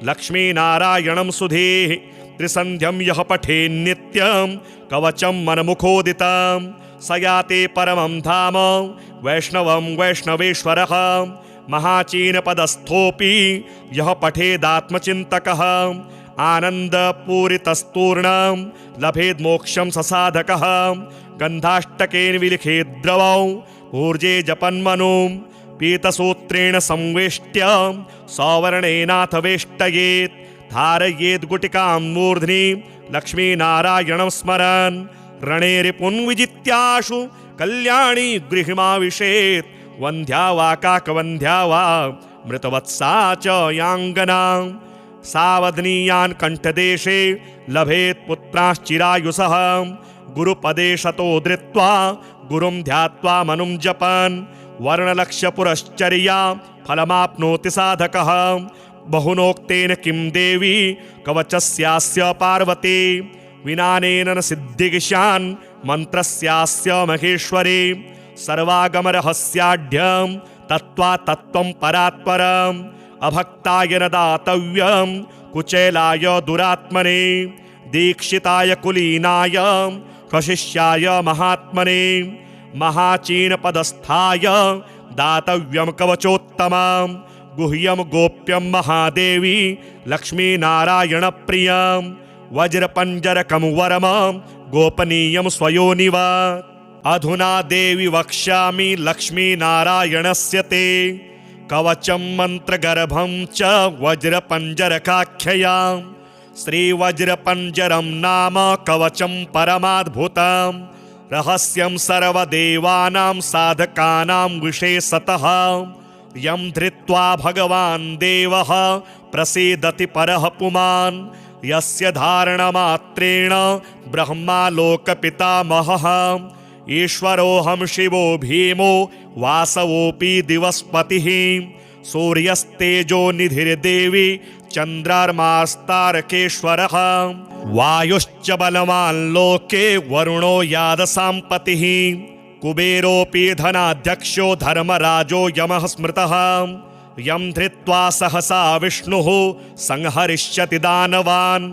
लक्ष्मीनारायणं सुधीः त्रिसन्ध्यं यः पठेन्नित्यं कवचं मनमुखोदितं स याते परमं धाम वैष्णवं वैष्णवेश्वरः महाचीनपदस्थोऽपि यः पठेदात्मचिन्तकः आनन्दपूरितस्तूर्णं लभेद्मोक्षं ससाधकः गन्धाष्टकेन विलिखेद्द्रवौ ऊर्जे जपन्मनुं पीतसूत्रेण संवेष्ट्य सवर्णेनाथ वेष्टयेत् धारयेद् गुटिकां मूर्ध्नि लक्ष्मीनारायणं स्मरन् रणे रिपुन् विजित्याशु कल्याणी गृहिमाविशेत् वन्ध्या वा काकवन्ध्या वा मृतवत्सा च याङ्गना सावधनीयान् कण्ठदेशे लभेत् पुत्राश्चिरायुषः गुरुपदे शतो धृत्वा गुरुं ध्यात्वा मनुं जपन् वर्णलक्ष्यपुरश्चर्या फलमाप्नोति साधकः बहुनोक्तेन किं देवी कवचस्यास्य पार्वती विनानेन न सिद्धिगिशान् मन्त्रस्यास्य महेश्वरी सर्वागमरहस्याढ्यं तत्त्वा तत्त्वं परात्परम् अभक्ताय न दातव्यं कुचेलाय दुरात्मने दीक्षिताय कुलीनाय स्वशिष्याय महात्मने महाचीनपदस्थाय दातव्यं कवचोत्तमं गुह्यं गोप्यं महादेवी लक्ष्मीनारायणप्रियं वज्रपञ्जरकं वरमं गोपनीयं स्वयोनिव अधुना देवी वक्ष्यामि लक्ष्मीनारायणस्य ते कवचं मन्त्रगर्भं च वज्रपञ्जरकाख्यया श्रीवज्रपञ्जरं नाम कवचं परमाद्भुतं रहस्यं सर्वदेवानां साधकानां विशेषतः यं धृत्वा भगवान् देवः प्रसीदति परः पुमान् यस्य धारणमात्रेण ब्रह्मा लोकपितामहः ईश्वरोऽहं शिवो भीमो वासवोऽपि दिवस्पतिः सूर्यस्तेजो निधिर्देवी चन्द्रार्मास्तारकेश्वरः वायुश्च बलवान् लोके वरुणो यादसाम्पतिः कुबेरोऽपि धनाध्यक्षो धर्मराजो यमः स्मृतः यं धृत्वा सहसा विष्णुः संहरिष्यति दानवान्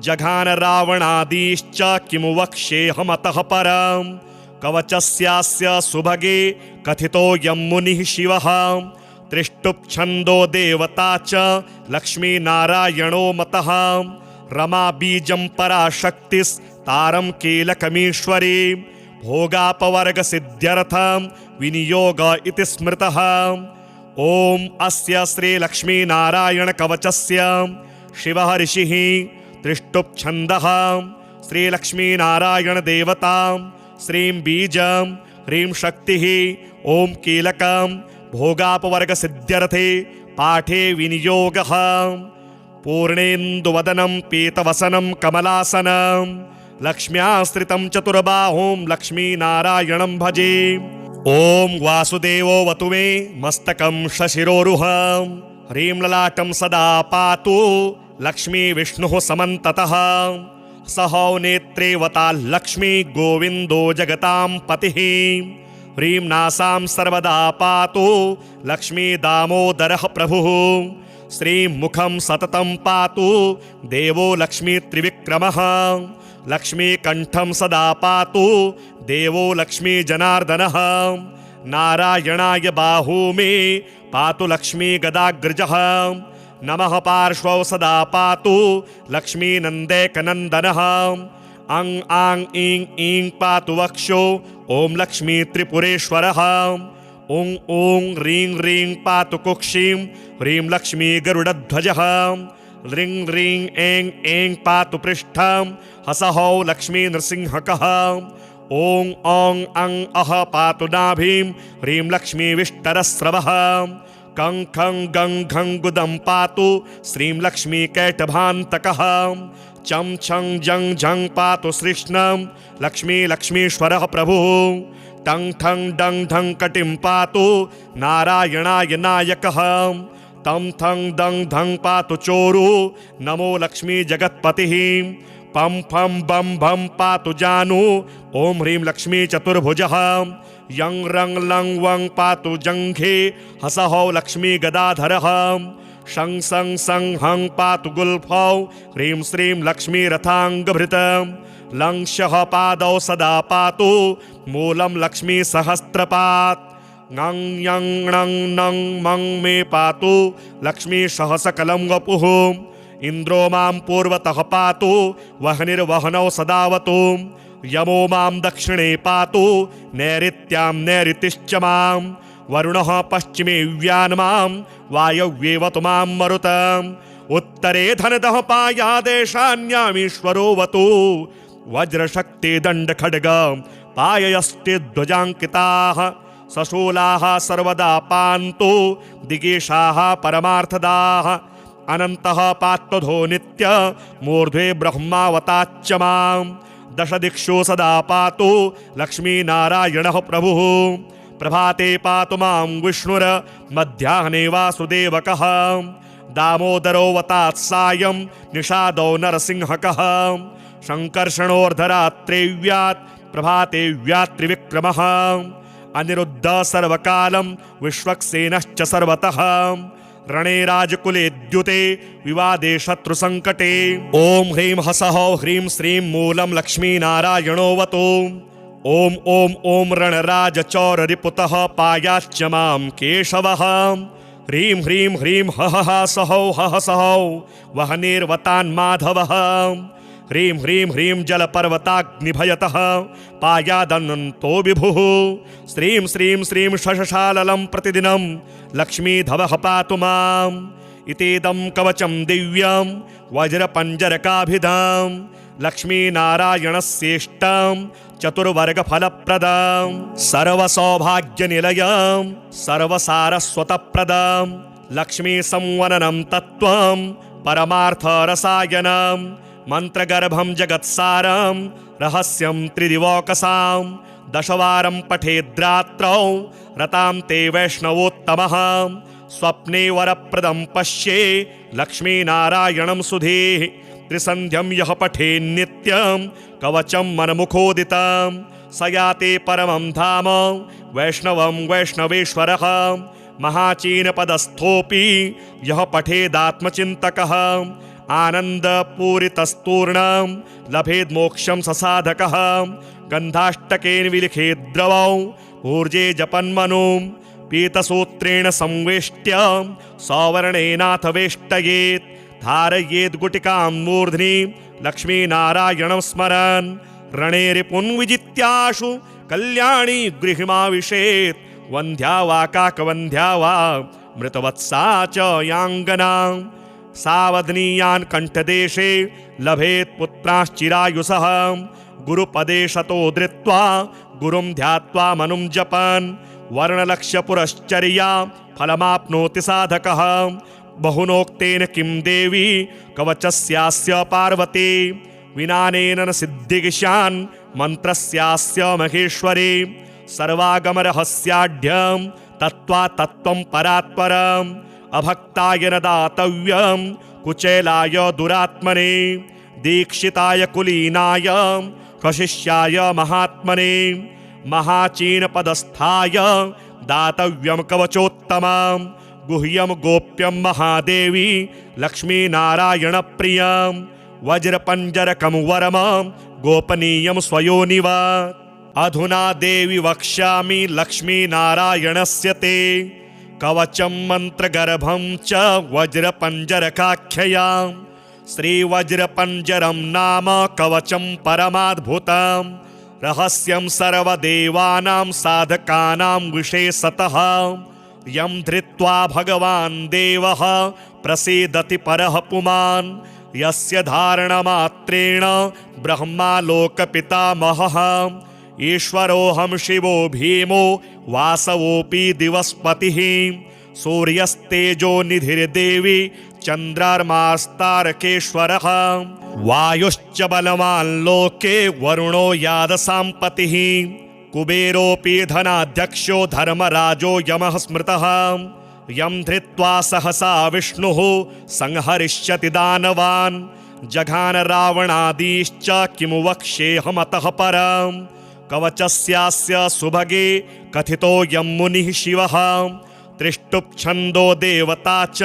जघान रावणादीश्च किमु वक्ष्येऽहमतः परम् कवचस्यास्य सुभगे कथितो यं मुनिः शिवः त्रिष्टुप्छन्दो देवता च लक्ष्मीनारायणो मतः रमा बीजं पराशक्तिस्तारं कीलकमीश्वरी भोगापवर्गसिद्ध्यर्थं विनियोग इति स्मृतः ॐ अस्य श्रीलक्ष्मीनारायणकवचस्य शिवः ऋषिः त्रिष्टुप्छन्दः श्रीलक्ष्मीनारायणदेवता श्रीं बीजं ह्रीं शक्तिः ॐ कीलकं भोगापवर्गसिद्ध्यर्थे पाठे विनियोगः पूर्णेन्दुवदनं पीतवसनं कमलासनं लक्ष्म्याश्रितं चतुर्बाहुं लक्ष्मीनारायणं भजे ॐ वासुदेवो वतु मे मस्तकं शशिरोरुहं ह्रीं ललाटं सदा पातु लक्ष्मी विष्णुः समन्ततः सहौ नेत्रेवता लक्ष्मी गोविन्दो जगतां पतिः ह्रीं नासां सर्वदा पातु लक्ष्मी दामोदरः प्रभुः श्रीं मुखं सततं पातु देवो लक्ष्मी त्रिविक्रमः लक्ष्मीकण्ठं सदा पातु देवो लक्ष्मी जनार्दनः नारायणाय बाहू मे पातु लक्ष्मी गदाग्रजः नमः पार्श्वौ सदा पातु लक्ष्मीनन्दैकनन्दनः अं आं ईं ईं पातु वक्षो ॐ लक्ष्मी त्रिपुरेश्वरः ॐ ॐ ह्रीं ह्रीं पातु कुक्षिं ह्रीं लक्ष्मी गरुडध्वजः ह्रीं ह्रीं ऐं ऐं पातु पृष्ठं हसहौ लक्ष्मी नृसिंहकः ॐ औं अं अह पातु नाभिं ह्रीं लक्ष्मी विष्टरस्रवः कं खं गं घं गुदं पातु श्रीं लक्ष्मी कैटभान्तकः चं छं जं झं पातु श्रीष्णं लक्ष्मी लक्ष्मीश्वरः प्रभुः टं ठं डं ढं कटिं पातु नारायणाय नायकः तं थं दं धं पातु चोरु नमो लक्ष्मी जगत्पतिः पं फं बं भं पातु जानु ॐ ह्रीं लक्ष्मी चतुर्भुजः यं रं लं वं पातु जङ्घे हसहौ लक्ष्मी गदाधरः शं सं सं हं पातु गुल्फौ ह्रीं श्रीं लक्ष्मी रथाङ्गभृतं लं शः पादौ सदा पातु मूलं लक्ष्मी सहस्रपात् ङं यं णं नं मं मे पातु लक्ष्मी सह सकलं वपुः इन्द्रो मां पूर्वतः पातु वह्निर्वहनौ सदावतु यमो मां दक्षिणे पातु नैऋत्यां नैऋतिश्च मां वरुणः पश्चिमे व्यान्मां वायव्येवतु मां मरुतम् उत्तरे धनदः पायादेशान्यामीश्वरोऽवतु वज्रशक्ति दण्डखड्ग पाययस्ते ध्वजाङ्किताः सशूलाः सर्वदा पान्तु दिगेशाः परमार्थदाः अनन्तः पात्वधो नित्य मूर्ध्वे ब्रह्मावताच्च मां दश दिक्षु सदा पातु लक्ष्मीनारायणः प्रभुः प्रभाते पातु मां विष्णुर मध्याह्ने वासुदेवकः दामोदरोऽवतात् सायं निषादौ नरसिंहकः शङ्कर्षणोऽर्धरात्रेव्यात् प्रभाते व्यात्रिविक्रमः अनिरुद्ध सर्वकालं विश्वक्सेनश्च सर्वतः रणे राजकुले द्युते विवादे शत्रुसङ्कटे ॐ ह्रीं हसः ह्रीं श्रीं मूलं लक्ष्मीनारायणोऽवतु ॐ ॐ ॐ रणराजचौररिपुतः पायाच्च मां केशवः ह्रीं ह्रीं ह्रीं हः सहौ हः सहौ वह्निर्वतान्माधवः ह्रीं ह्रीं ह्रीं जलपर्वताग्निभयतः पायादनन्तो विभुः श्रीं श्रीं श्रीं शशशाललं प्रतिदिनं लक्ष्मीधवः पातु माम् इतीदं कवचं दिव्यं वज्रपञ्जरकाभिधां लक्ष्मीनारायणस्येष्टां चतुर्वर्गफलप्रदां सर्वसौभाग्यनिलयं सर्वसारस्वतप्रदां लक्ष्मीसंवननं तत्त्वं परमार्थरसायनं मन्त्रगर्भं जगत्सारं रहस्यं त्रिदिवौकसां दशवारं पठेद्रात्रौ रतां ते वैष्णवोत्तमः स्वप्ने वरप्रदं पश्ये लक्ष्मीनारायणं सुधीः त्रिसन्ध्यं यः पठेन्नित्यं कवचं मनमुखोदितं स याते परमं धाम वैष्णवं वैष्णवेश्वरः महाचीनपदस्थोऽपि यः पठेदात्मचिन्तकः आनन्दपूरितस्तूर्णं लभेद्मोक्षं ससाधकः गन्धाष्टकेन विलिखेद्द्रवौ ऊर्जे जपन्मनुं पीतसूत्रेण संवेष्ट्य सौवर्णेनाथ वेष्टयेत् धारयेद् गुटिकां मूर्ध्नि लक्ष्मीनारायणं स्मरन् रणे रिपुन् विजित्याशु कल्याणी गृहिमाविशेत् वन्ध्या वा काकवन्ध्या वा मृतवत्सा च याङ्गना सावधनीयान् कण्ठदेशे लभेत् पुत्राश्चिरायुषः गुरुपदे शतो धृत्वा गुरुं ध्यात्वा मनुं जपन् वर्णलक्ष्यपुरश्चर्या फलमाप्नोति साधकः बहुनोक्तेन किं देवी कवचस्यास्य पार्वती विनानेन न सिद्धिगिशान् मन्त्रस्यास्य महेश्वरी सर्वागमरहस्याढ्यं तत्त्वा तत्त्वं परात्परम् अभक्ताय न दातव्यं कुचेलाय दुरात्मने दीक्षिताय कुलीनाय स्वशिष्याय महात्मने महाचीनपदस्थाय दातव्यं कवचोत्तमं गुह्यं गोप्यं महादेवी लक्ष्मीनारायणप्रियं वज्रपञ्जरकं वरमं गोपनीयं स्वयोनिव अधुना देवी वक्ष्यामि लक्ष्मीनारायणस्य ते कवचं मन्त्रगर्भं च वज्रपञ्जरकाख्ययां श्रीवज्रपञ्जरं नाम कवचं परमाद्भुतं रहस्यं सर्वदेवानां साधकानां विशेषतः यं धृत्वा भगवान् देवः प्रसीदति परः पुमान् यस्य धारणमात्रेण ब्रह्मा लोकपितामहः ईश्वरोऽहं शिवो भीमो वासवोऽपि दिवस्पतिः सूर्यस्तेजो निधिर्देवी चन्द्रार्मास्तारकेश्वरः वायुश्च बलवान् लोके वरुणो यादसाम्पतिः कुबेरोऽपि धनाध्यक्षो धर्मराजो यमः स्मृतः यं धृत्वा सहसा विष्णुः संहरिष्यति दानवान् जघान रावणादीश्च किमु वक्ष्येऽहमतः परम् कवचस्यास्य सुभगे कथितोऽयं मुनिः शिवः त्रिष्टुप्छन्दो देवता च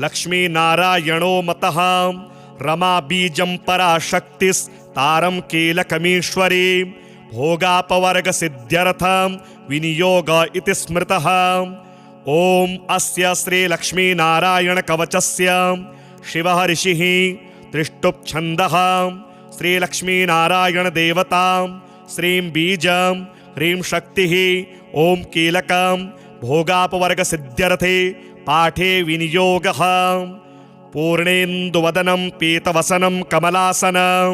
लक्ष्मीनारायणो मतः रमा बीजं पराशक्तिस्तारं कीलकमीश्वरी भोगापवर्गसिद्ध्यर्थं विनियोग इति स्मृतः। ॐ अस्य श्रीलक्ष्मीनारायणकवचस्य शिवः ऋषिः त्रिष्टुप्छन्दः श्रीलक्ष्मीनारायणदेवता श्रीं बीजं ह्रीं शक्तिः ॐ कीलकं भोगापवर्गसिद्ध्यर्थे पाठे विनियोगः। पूर्णेन्दुवदनं पीतवसनं कमलासनं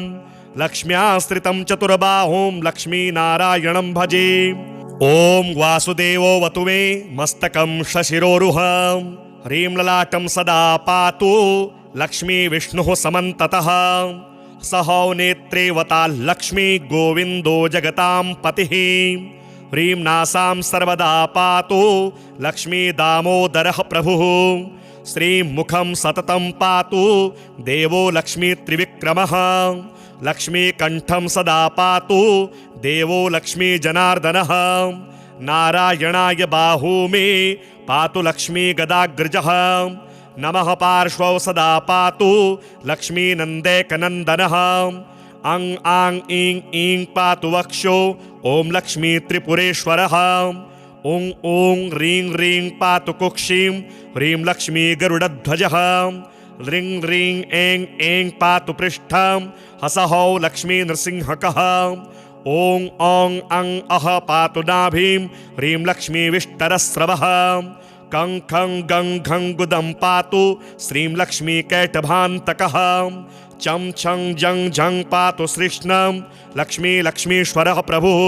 लक्ष्म्याश्रितं चतुर्बाहुं लक्ष्मीनारायणं भजे। ॐ वासुदेवो वतु मे मस्तकं शशिरोरुहं ह्रीं ललाटं सदा पातु लक्ष्मी विष्णुः समन्ततः सहौ नेत्रे वता लक्ष्मी गोविन्दो जगतां पतिः ह्रीं नासां सर्वदा पातु लक्ष्मी दामोदरः प्रभुः श्रीं मुखं सततं पातु देवो लक्ष्मी त्रिविक्रमः लक्ष्मी कंठं सदा पातु देवो लक्ष्मी जनार्दनः नारायणाय बाहू मे पातु लक्ष्मी गदाग्रजः नमः पार्श्वौ सदा पातु लक्ष्मी नन्देकनन्दनः अं आं ईं ईं पातु वक्षो ॐ लक्ष्मी त्रिपुरेश्वरः ॐ ॐ ह्रीं ह्रीं पातु कुक्षिं ह्रीं लक्ष्मी गरुडध्वजः ह्रीं ह्रीं ऐं ऐं पातु पृष्ठं हसहौ लक्ष्मी नृसिंहकः ॐ औं अं अः पातु नाभिं ह्रीं लक्ष्मी विष्टरस्रवः कं खं गं घं गुदं पातु श्रीं लक्ष्मी कैटभान्तकः चं छं जं झं पातु श्रीष्णं लक्ष्मी लक्ष्मीश्वरः प्रभुः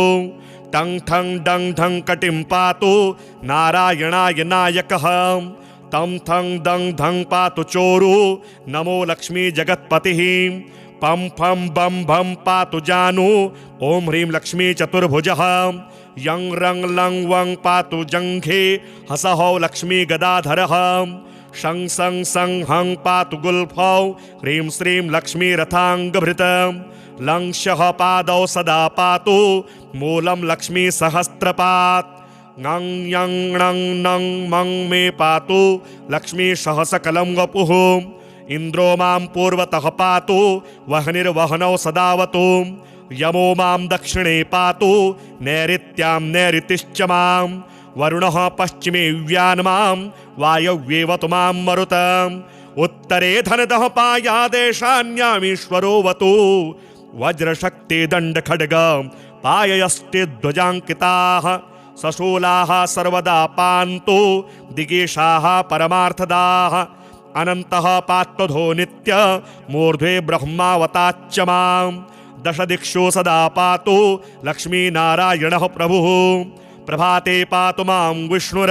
टं ठं डं ढं कटिं पातु नारायणाय नायकः तं थं दं धं पातु चोरु नमो लक्ष्मी जगत्पतिः पं फं बं भं पातु जानु ॐ ह्रीं लक्ष्मी चतुर्भुजः यं रं लं वं पातु जङ्घे हसहौ लक्ष्मी गदाधरः शं सं सं हं पातु गुल्फौ ह्रीं श्रीं लक्ष्मी रथाङ्गभृतं लं शः पादौ सदा पातु मूलं लक्ष्मी सहस्रपात् ङं यं णं नं मं मे पातु लक्ष्मी सहसकलं वपुः इन्द्रो मां पूर्वतः पातु वह्निर्वहनौ सदावतु यमो मां दक्षिणे पातु नैऋत्यां नैऋतिश्च मां वरुणः पश्चिमे व्यान्मां वायव्येवतु मां मरुतम् उत्तरे धनदः पायादेशान्यामीश्वरो वतु वज्रशक्ति दण्डखड्ग पाययस्ते ध्वजाङ्किताः सशूलाः सर्वदा पान्तु दिगेशाः परमार्थदाः अनन्तः पात्वधो नित्य मूर्ध्वे ब्रह्मावताच्च मां दश दिक्षु सदा पातु लक्ष्मीनारायणः प्रभुः प्रभाते पातु मां विष्णुर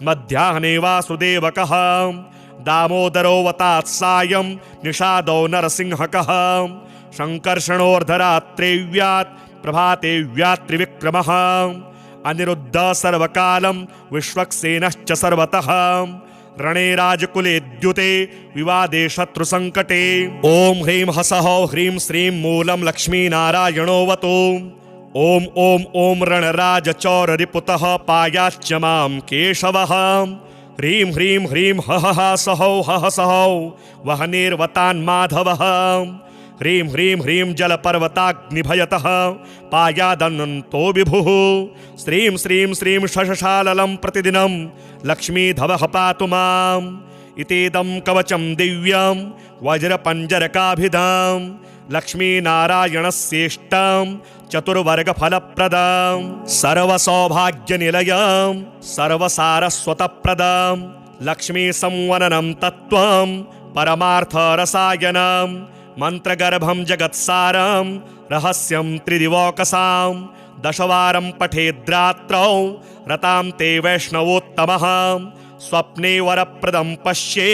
मध्याह्ने वासुदेवकः दामोदरो वतात् सायं निषादौ नरसिंहकः शङ्कर्षणोर्धरात्रे व्यात् प्रभाते व्यात् त्रिविक्रमः अनिरुद्ध सर्वकालं विश्वक्सेनश्च सर्वतः रणे राजकुले द्युते विवादे शत्रुसङ्कटे ॐ ह्रीं हसहौ ह्रीं श्रीं मूलं लक्ष्मीनारायणोऽवतु ॐ ॐ ॐ रणराजचौररिपुतः पायाच्च मां केशवः ह्रीं ह्रीं ह्रीं हः सहौ हः सहौ वह्निर्वतान्माधवः ह्रीं ह्रीं ह्रीं जलपर्वताग्निभयतः पायादनन्तो विभुः श्रीं श्रीं श्रीं शशशाललं प्रतिदिनं लक्ष्मीधवः पातु माम् इतीदं कवचं दिव्यं वज्रपञ्जरकाभिधां लक्ष्मीनारायणस्येष्टां चतुर्वर्गफलप्रदां सर्वसौभाग्यनिलयां सर्वसारस्वतप्रदां लक्ष्मीसंवननं तत्त्वं परमार्थरसायनं मन्त्रगर्भं जगत्सारं रहस्यं त्रिदिवौकसां दशवारं पठेद्रात्रौ रतां ते वैष्णवोत्तमः स्वप्ने वरप्रदं पश्ये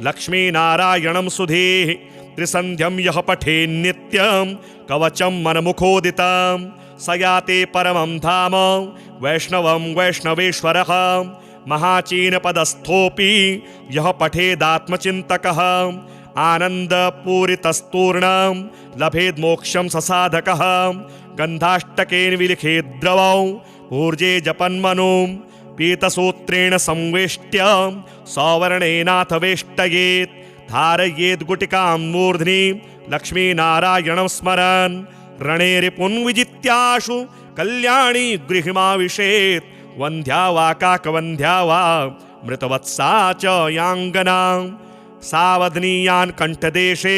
लक्ष्मीनारायणं सुधीः त्रिसन्ध्यं यः पठेन्नित्यं कवचं मनमुखोदितं स याते परमं धाम वैष्णवं वैष्णवेश्वरः महाचीनपदस्थोऽपि यः पठेदात्मचिन्तकः आनन्दपूरितस्तूर्णं लभेद्मोक्षं ससाधकः गन्धाष्टकेन विलिखेद्द्रवौ ऊर्जे जपन्मनुं पीतसूत्रेण संवेष्ट्य सवर्णेनाथ वेष्टयेत् धारयेद् गुटिकां मूर्ध्नि लक्ष्मीनारायणं स्मरन् रणे रिपुन् विजित्याशु कल्याणी गृहिमाविशेत् वन्ध्या वा काकवन्ध्या वा मृतवत्सा च याङ्गना सावधनीयान् कण्ठदेशे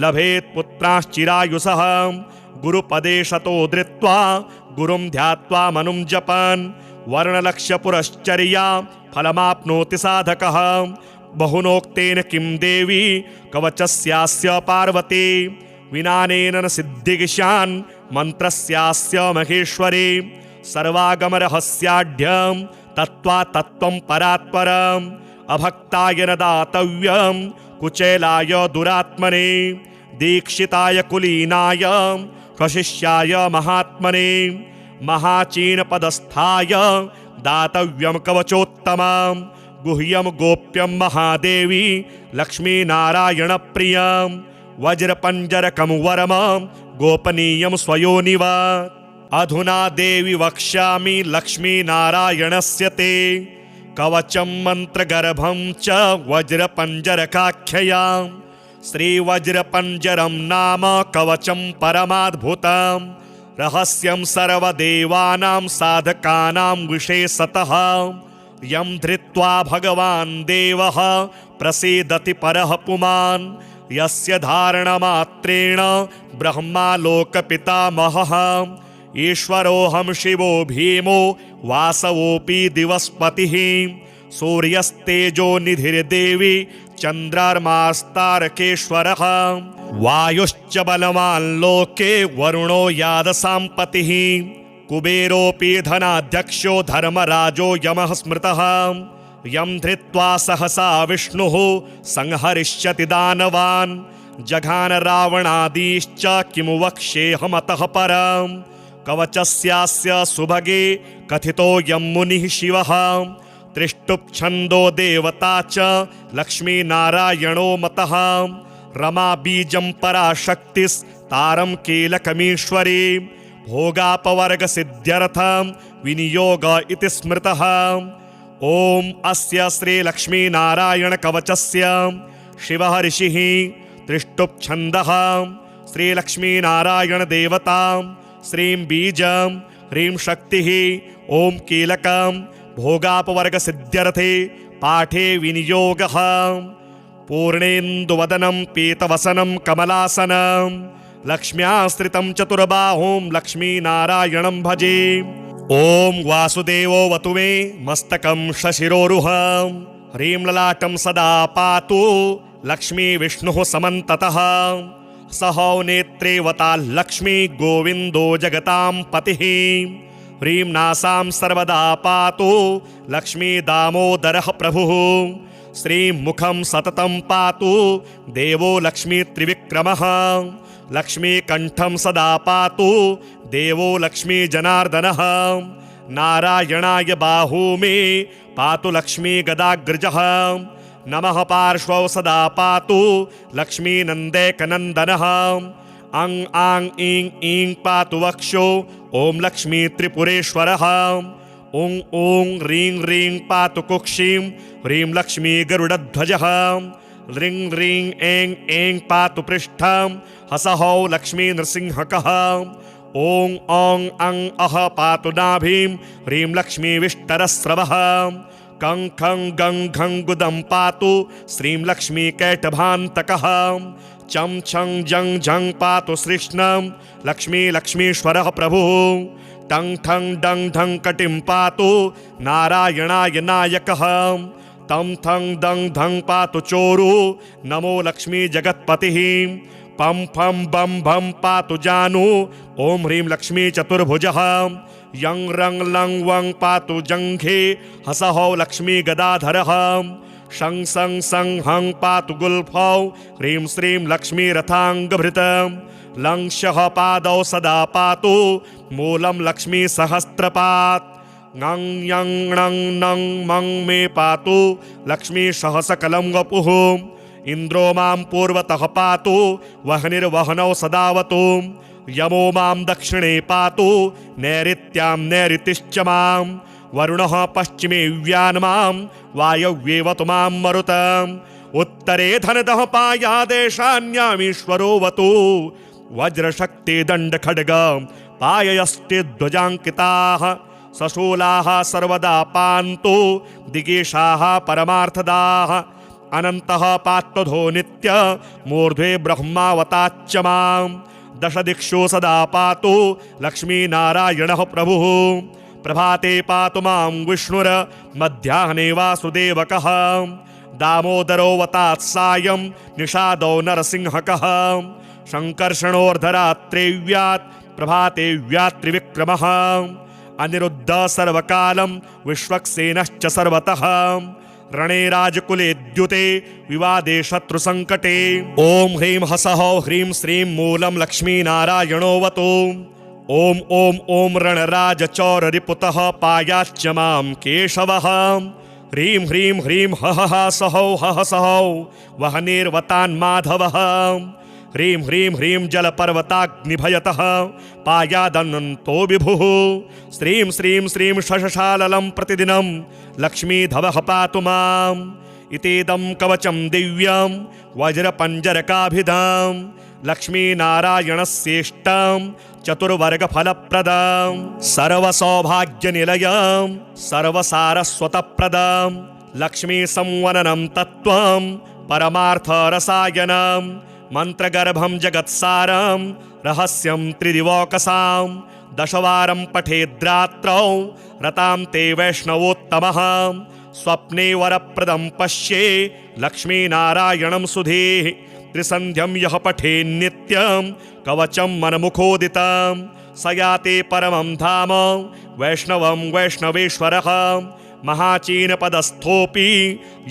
लभेत् पुत्राश्चिरायुषः गुरुपदे शतो धृत्वा गुरुं ध्यात्वा मनुं जपन् वर्णलक्ष्यपुरश्चर्या फलमाप्नोति साधकः बहुनोक्तेन किं देवी कवचस्यास्य पार्वती विनानेन न सिद्धिगिशान् मन्त्रस्यास्य महेश्वरी सर्वागमरहस्याढ्यं तत्त्वा तत्त्वं परात्परम् अभक्ताय न दातव्यं कुचेलाय दुरात्मने दीक्षिताय कुलीनाय कशिष्याय महात्मने महाचीनपदस्थाय दातव्यं कवचोत्तमं गुह्यं गोप्यं महादेवी लक्ष्मीनारायणप्रियं वज्रपञ्जरकं वरमं गोपनीयं स्वयोनिव अधुना देवी वक्ष्यामि लक्ष्मीनारायणस्य ते कवचं मन्त्रगर्भं च वज्रपञ्जरकाख्ययां श्रीवज्रपञ्जरं नाम कवचं परमाद्भुतं रहस्यं सर्वदेवानां साधकानां विशेषतः यं धृत्वा भगवान् देवः प्रसीदति परः पुमान् यस्य धारणमात्रेण ब्रह्मा लोकपितामहः ईश्वरोऽहं शिवो भीमो वासवोऽपि दिवस्पतिः सूर्यस्तेजो निधिर्देवी चन्द्रार्मास्तारकेश्वरः वायुश्च बलवान् लोके वरुणो यादसाम्पतिः कुबेरोऽपि धनाध्यक्षो धर्मराजो यमः स्मृतः यं धृत्वा सहसा विष्णुः संहरिष्यति दानवान् जघान रावणादीश्च किमु वक्ष्येऽहमतः परम् कवचस्यास्य सुभगे कथितो यं मुनिः शिवः त्रिष्टुप्छन्दो देवता च लक्ष्मीनारायणो मतः रमा बीजं पराशक्तिस्तारं कीलकमीश्वरी भोगापवर्गसिद्ध्यर्थं विनियोग इति स्मृतः ॐ अस्य श्रीलक्ष्मीनारायणकवचस्य शिवः ऋषिः त्रिष्टुप्छन्दः श्रीलक्ष्मीनारायणदेवता श्रीं बीजं ह्रीं शक्तिः ॐ कीलकं भोगापवर्गसिद्ध्यर्थे पाठे विनियोगः पूर्णेन्दुवदनं पीतवसनं कमलासनं लक्ष्म्याश्रितं चतुर्बाहुं लक्ष्मीनारायणं भजे ॐ वासुदेवो वतु मे मस्तकं शशिरोरुहं ह्रीं ललाटं सदा पातु लक्ष्मी विष्णुः समन्ततः सहौ नेत्रेवता लक्ष्मी गोविन्दो जगतां पतिः ह्रीं नासां सर्वदा पातु लक्ष्मी दामोदरः प्रभुः श्रीं मुखं सततं पातु देवो लक्ष्मी त्रिविक्रमः लक्ष्मीकण्ठं सदा पातु देवो लक्ष्मी जनार्दनः नारायणाय बाहू मे पातु लक्ष्मी गदाग्रजः नमः पार्श्वौ सदा पातु लक्ष्मीनन्दैकनन्दनः अं आं ईं ईं पातु वक्षो ॐ लक्ष्मी त्रिपुरेश्वरः ॐ ॐ ह्रीं ह्रीं पातु कुक्षिं ह्रीं लक्ष्मी गरुडध्वजः ह्रीं ह्रीं ऐं ऐं पातु पृष्ठं हसहौ लक्ष्मी नृसिंहकः ॐ औं अं अः पातु नाभिं ह्रीं लक्ष्मी विष्टरस्रवः कं खं गं घं गुदं पातु श्रीं लक्ष्मी कैटभान्तकः चं छं जं झं पातु श्रीष्णं लक्ष्मी लक्ष्मीश्वरः प्रभुः टं ठं डं ढं कटिं पातु नारायणाय नायकः तं थं दं धं पातु चोरु नमो लक्ष्मी जगत्पतिः पं फं बं भं पातु जानु ॐ ह्रीं लक्ष्मी चतुर्भुजः यं रं लं वं पातु जङ्घे हसहौ लक्ष्मी गदाधरः शं सं सं हं पातु गुल्फौ ह्रीं श्रीं लक्ष्मी रथाङ्गभृतं लं शः पादौ सदा पातु मूलं लक्ष्मी सहस्रपात् ङं यं णं नं मं मे पातु लक्ष्मी सहसकलं वपुः इन्द्रो मां पूर्वतः पातु वह्निर्वह्नौ सदावतु यमो मां दक्षिणे पातु नैऋत्यां नैऋतिश्च मां वरुणः पश्चिमे व्यान्मां वायव्येवतु मां मरुतम् उत्तरे धनदः पायादेशान्यामीश्वरोऽवतु वज्रशक्ति दण्डखड्ग पाययस्ते ध्वजाङ्किताः सशूलाः सर्वदा पान्तु दिगेशाः परमार्थदाः अनन्तः पात्वधो नित्य मूर्ध्वे ब्रह्मावताच्च मां दश दिक्षु सदा पातु लक्ष्मीनारायणः प्रभुः प्रभाते पातु मां विष्णुर मध्याह्ने वासुदेवकः दामोदरो वतात् सायं निषादो नरसिंहकः शङ्कर्षणोर्धरात्रे व्यात् प्रभाते व्यात्रिविक्रमः अनिरुद्ध सर्वकालं विश्वक्सेनश्च सर्वतः रणे राजकुले द्युते विवादे शत्रुसङ्कटे ॐ ह्रीं हसः ह्रीं श्रीं मूलं लक्ष्मीनारायणोऽवतु ॐ ॐ ॐ रणराजचौररिपुतः पायाच्च मां केशवः ह्रीं ह्रीं ह्रीं हः सः सः वह्निर्वतान्माधवः ह्रीं ह्रीं ह्रीं जलपर्वताग्निभयतः पायादनन्तो विभुः श्रीं श्रीं श्रीं शशशाललं प्रतिदिनं लक्ष्मीधवः पातु माम् इतीदं कवचं दिव्यं वज्रपञ्जरकाभिधां लक्ष्मीनारायणस्येष्टां चतुर्वर्गफलप्रदां सर्वसौभाग्यनिलयां सर्वसारस्वतप्रदां लक्ष्मीसंवननं तत्त्वं परमार्थरसायनं मन्त्रगर्भं जगत्सारं रहस्यं त्रिदिवौकसां दशवारं पठेद्रात्रौ रतां ते वैष्णवोत्तमः स्वप्ने वरप्रदं पश्ये लक्ष्मीनारायणं सुधीः त्रिसन्ध्यं यः पठेन्नित्यं कवचं मनमुखोदितं स याते परमं धाम वैष्णवं वैष्णवेश्वरः महाचीनपदस्थोऽपि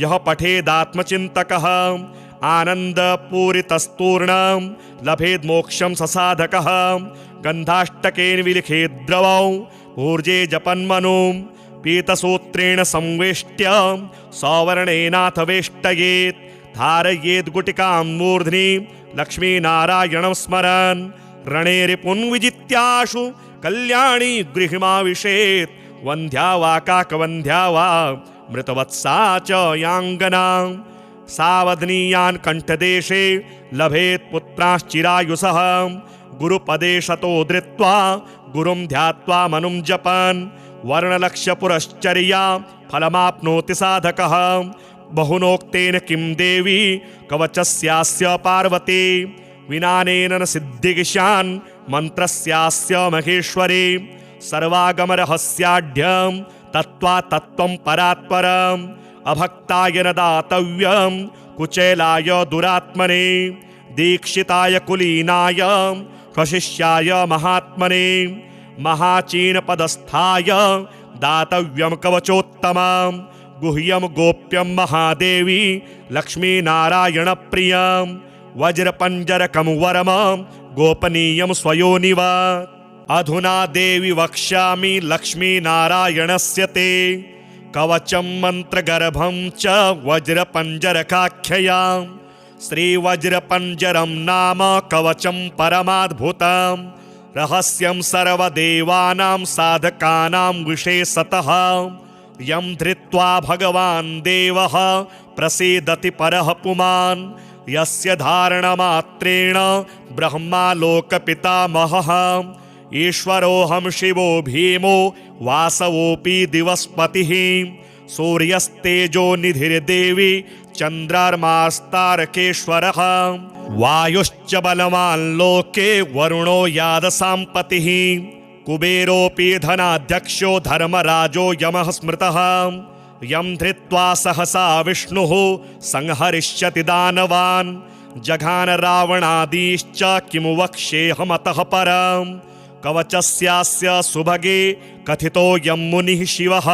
यः पठेदात्मचिन्तकः आनन्दपूरितस्तूर्णं लभेद्मोक्षं ससाधकः गन्धाष्टकेन विलिखेद्द्रवौ ऊर्जे जपन्मनुं पीतसूत्रेण संवेष्ट्य सवर्णेनाथ वेष्टयेत् धारयेद् गुटिकां मूर्ध्नि लक्ष्मीनारायणं स्मरन् रणे रिपुन् विजित्याशु कल्याणी गृहिमाविशेत् वन्ध्या वा काकवन्ध्या वा मृतवत्सा च याङ्गना सावधनीयान् कण्ठदेशे लभेत् पुत्राश्चिरायुषः गुरुपदे शतो धृत्वा गुरुं ध्यात्वा मनुं जपन् वर्णलक्ष्यपुरश्चर्या फलमाप्नोति साधकः बहुनोक्तेन किं देवी कवचस्यास्य पार्वती विनानेन न सिद्धिगिशान् मन्त्रस्यास्य महेश्वरी सर्वागमरहस्याढ्यं तत्त्वा तत्त्वं परात्परम् अभक्ताय न दातव्यं कुचेलाय दुरात्मने दीक्षिताय कुलीनाय स्वशिष्याय महात्मने महाचीनपदस्थाय दातव्यं कवचोत्तमं गुह्यं गोप्यं महादेवी लक्ष्मीनारायणप्रियं वज्रपञ्जरकं वरमं गोपनीयं स्वयोनिवा अधुना देवी वक्ष्यामि लक्ष्मीनारायणस्य ते कवचं मन्त्रगर्भं च वज्रपञ्जरकाख्ययां श्रीवज्रपञ्जरं नाम कवचं परमाद्भुतं रहस्यं सर्वदेवानां साधकानां विशेषतः यं धृत्वा भगवान् देवः प्रसीदति परः पुमान् यस्य धारणमात्रेण ब्रह्मा लोकपितामहः ईश्वरोऽहं शिवो भीमो वासवोऽपि दिवस्पतिः सूर्यस्तेजो निधिर्देवी चन्द्रार्मास्तारकेश्वरः वायुश्च बलवान् लोके वरुणो यादसाम्पतिः कुबेरोऽपि धनाध्यक्षो धर्मराजो यमः स्मृतः यं धृत्वा सहसा विष्णुः संहरिष्यति दानवान् जघान रावणादीश्च किमु वक्ष्येऽहमतः परम् कवचस्यास्य सुभगे कथितो यं मुनिः शिवः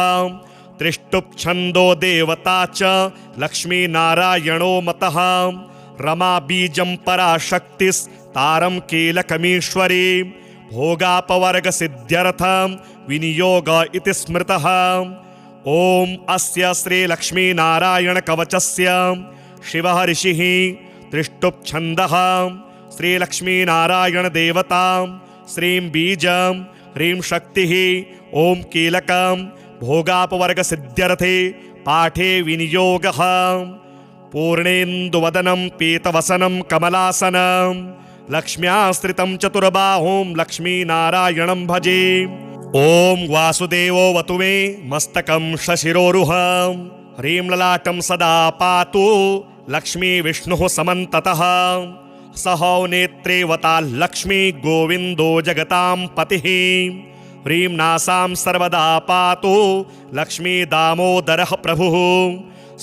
त्रिष्टुप्छन्दो देवता च लक्ष्मीनारायणो मतः रमा बीजं पराशक्तिस्तारं कीलकमीश्वरी भोगापवर्गसिद्ध्यर्थं विनियोग इति स्मृतः ॐ अस्य श्रीलक्ष्मीनारायणकवचस्य शिवः ऋषिः त्रिष्टुप्छन्दः श्रीलक्ष्मीनारायणदेवतां श्रीं बीजं ह्रीं शक्तिः ॐ कीलकं भोगापवर्गसिद्ध्यर्थे पाठे विनियोगः पूर्णेन्दुवदनं पीतवसनं कमलासनं लक्ष्म्याश्रितं चतुर्बाहुं लक्ष्मीनारायणं भजे। ॐ वासुदेवोऽवतु मे मस्तकं शशिरोरुहं ह्रीं ललाटं सदा पातु लक्ष्मी विष्णुः समन्ततः सहो नेत्रेवता लक्ष्मी गोविन्दो जगतां पतिः ह्रीं नासां सर्वदा पातु लक्ष्मी दामोदरः प्रभुः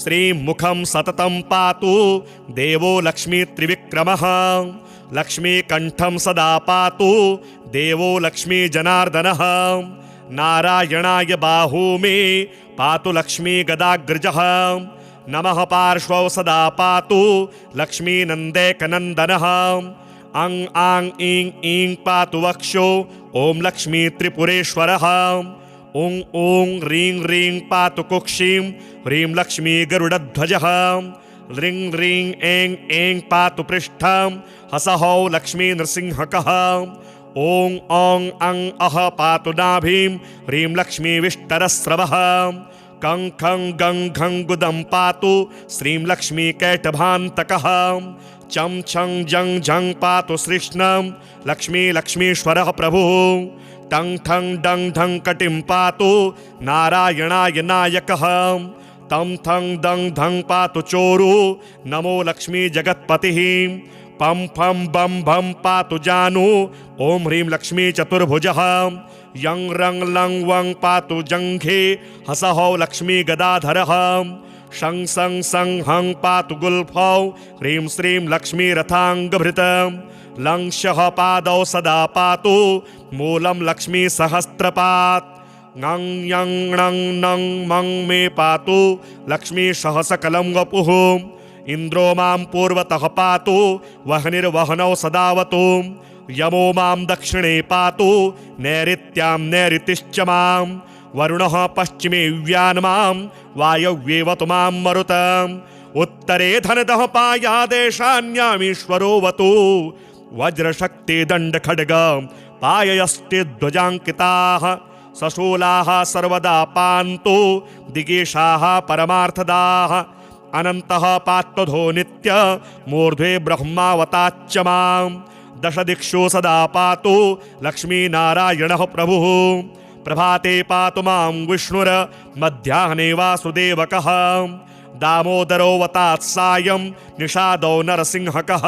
श्रीं मुखं सततं पातु देवो लक्ष्मी त्रिविक्रमः लक्ष्मी कंठं सदा पातु देवो लक्ष्मी जनार्दनः नारायणाय बाहू मे पातु लक्ष्मी गदाग्रजः नमः पार्श्वौ सदा पातु लक्ष्मी नन्देकनन्दनः अं आं ईं ईं पातु वक्षो ॐ लक्ष्मी त्रिपुरेश्वरः ॐ ॐ ह्रीं ह्रीं पातु कुक्षिं ह्रीं लक्ष्मी गरुडध्वजः ह्रीं ह्रीं ऐं ऐं पातु पृष्ठं हसहौ लक्ष्मी नृसिंहकः ॐ औं अं अः पातु नाभिं ह्रीं लक्ष्मी विष्टरस्रवः कं खं गं घं गुदं पातु श्रीं लक्ष्मी कैटभान्तकः चं छं जं झं पातु श्रीष्णं लक्ष्मी लक्ष्मीश्वरः प्रभुः टं ठं डं ढं कटिं पातु नारायणाय नायकः तं थं दं धं पातु चोरु नमो लक्ष्मी जगत्पतिः पं फं बं भं पातु जानु ॐ ह्रीं लक्ष्मी चतुर्भुजः यं रं लं वं पातु जङ्घे हसहौ लक्ष्मी गदाधरः शं सं सं हं पातु गुल्फौ ह्रीं श्रीं लक्ष्मी रथाङ्गभृतं लं शः पादौ सदा पातु मूलं लक्ष्मी सहस्रपात् ङं यं णं नं मं मे पातु लक्ष्मी सहसकलं वपुः इन्द्रो मां पूर्वतः पातु वह्निर्वहनौ सदावतु यमो मां दक्षिणे पातु नैऋत्यां नैऋतिश्च मां वरुणः पश्चिमे व्यान्मां वायव्येवतु मां मरुतम् उत्तरे धनदः पायादेशान्यामीश्वरोऽवतु वज्रशक्ति दण्डखड्ग पाययस्ते ध्वजाङ्किताः सशूलाः सर्वदा पान्तु दिगेशाः परमार्थदाः अनन्तः पात्वधो नित्य मूर्ध्वे ब्रह्मावताच्च मां दश दिक्षु सदा पातु लक्ष्मीनारायणः प्रभुः प्रभाते पातु मां विष्णुर मध्याह्ने वासुदेवकः दामोदरो वतात् सायं निषादौ नरसिंहकः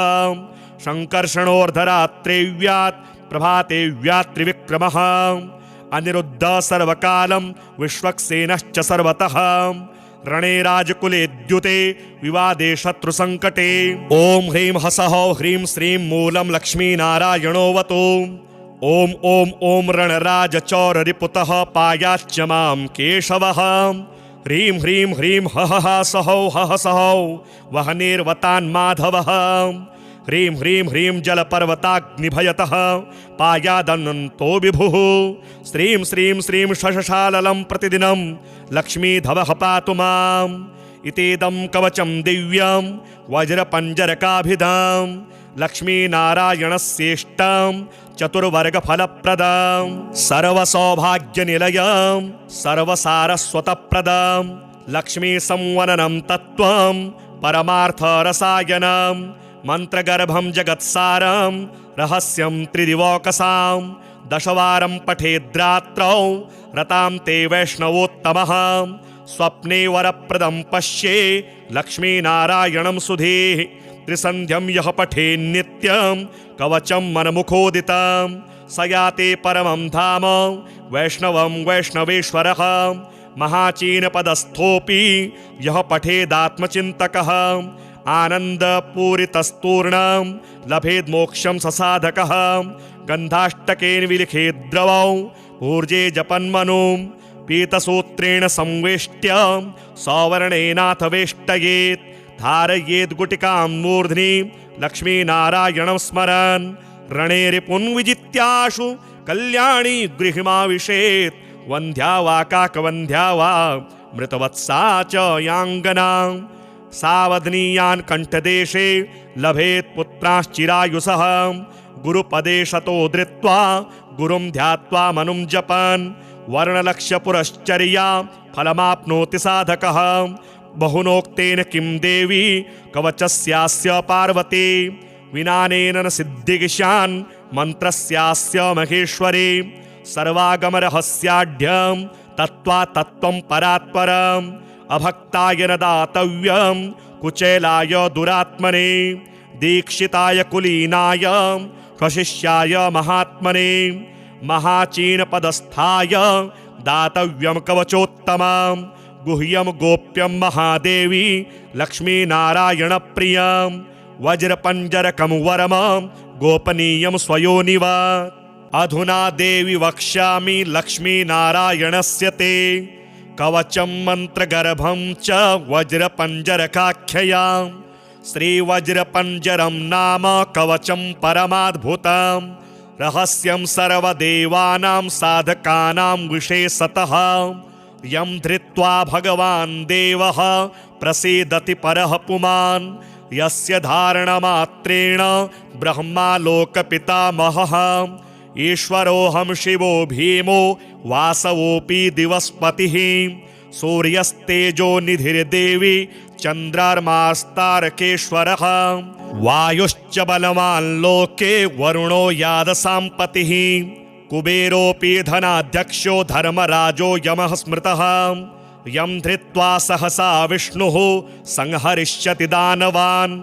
शङ्कर्षणोर्धरात्रे व्यात् प्रभाते व्यात् त्रिविक्रमः अनिरुद्ध सर्वकालं विश्वक्सेनश्च सर्वतः रणे राजकुले द्युते विवादे शत्रुसङ्कटे ॐ ह्रीं हसः ह्रीं श्रीं मूलं लक्ष्मीनारायणोऽवतु ॐ ॐ ॐ रणराजचौररिपुतः पायाच्च मां केशवः ह्रीं ह्रीं ह्रीं हः सहौ हः सहौ वह्निर्वतान्माधवः ह्रीं ह्रीं ह्रीं जलपर्वताग्निभयतः पायादनन्तो विभुः श्रीं श्रीं श्रीं शशशाललं प्रतिदिनं लक्ष्मीधवः पातु माम् इतीदं कवचं दिव्यं वज्रपञ्जरकाभिधां लक्ष्मीनारायणस्येष्टां चतुर्वर्गफलप्रदां सर्वसौभाग्यनिलयं सर्वसारस्वतप्रदां लक्ष्मीसंवननं तत्त्वं परमार्थरसायनं मन्त्रगर्भं जगत्सारं रहस्यं त्रिदिवोकसां दशवारं पठेद्रात्रौ रतां ते वैष्णवोत्तमः स्वप्ने वरप्रदं पश्ये लक्ष्मीनारायणं सुधीः त्रिसन्ध्यं यः पठेन्नित्यं कवचं मनमुखोदितं स याते परमं धाम वैष्णवं वैष्णवेश्वरः महाचीनपदस्थोऽपि यः पठेदात्मचिन्तकः आनन्दपूरितस्तूर्णं लभेद्मोक्षं ससाधकः गन्धाष्टकेन विलिखेद्द्रवौ ऊर्जे जपन्मनुं पीतसूत्रेण संवेष्ट्य सौवर्णेनाथ वेष्टयेत् धारयेद् गुटिकां मूर्ध्नि लक्ष्मीनारायणं स्मरन् रणे रिपुन् विजित्याशु कल्याणी गृहिमाविशेत् वन्ध्या वा काकवन्ध्या वा मृतवत्सा च याङ्गना सावधनीयान् कंठदेशे लभेत् पुत्राश्चिरायुषः गुरुपदे शतो धृत्वा गुरुं ध्यात्वा मनुं जपन् वर्णलक्ष्य पुरश्चर्या फलमाप्नोति साधकः बहुनोक्तेन किं देवी कवचस्यास्य पार्वती विनानेन न सिद्धिगिशान् मन्त्रस्यास्य महेश्वरी सर्वागमरहस्याढ्यं तत्त्वा तत्त्वं परात्परम् अभक्ताय न दातव्यं कुचेलाय दुरात्मने दीक्षिताय कुलीनाय स्वशिष्याय महात्मने महाचीनपदस्थाय दातव्यं कवचोत्तमं गुह्यं गोप्यं महादेवी लक्ष्मीनारायणप्रियं वज्रपञ्जरकं वरमं गोपनीयं स्वयोनिव अधुना देवी वक्ष्यामि लक्ष्मीनारायणस्य ते कवचं मन्त्रगर्भं च वज्रपञ्जरकाख्यया श्रीवज्रपञ्जरं नाम कवचं परमाद्भुतं रहस्यं सर्वदेवानां साधकानां विशेषतः यं धृत्वा भगवान् देवः प्रसीदति परः पुमान् यस्य धारणमात्रेण ब्रह्मालोकपितामहः ईश्वरोऽहं शिवो भीमो वासवोऽपि दिवस्पतिः सूर्यस्तेजो निधिर्देवी चन्द्रार्मास्तारकेश्वरः वायुश्च बलवान् लोके वरुणो यादसाम्पतिः कुबेरोऽपि धनाध्यक्षो धर्मराजो यमः स्मृतः यं धृत्वा सहसा विष्णुः संहरिष्यति दानवान्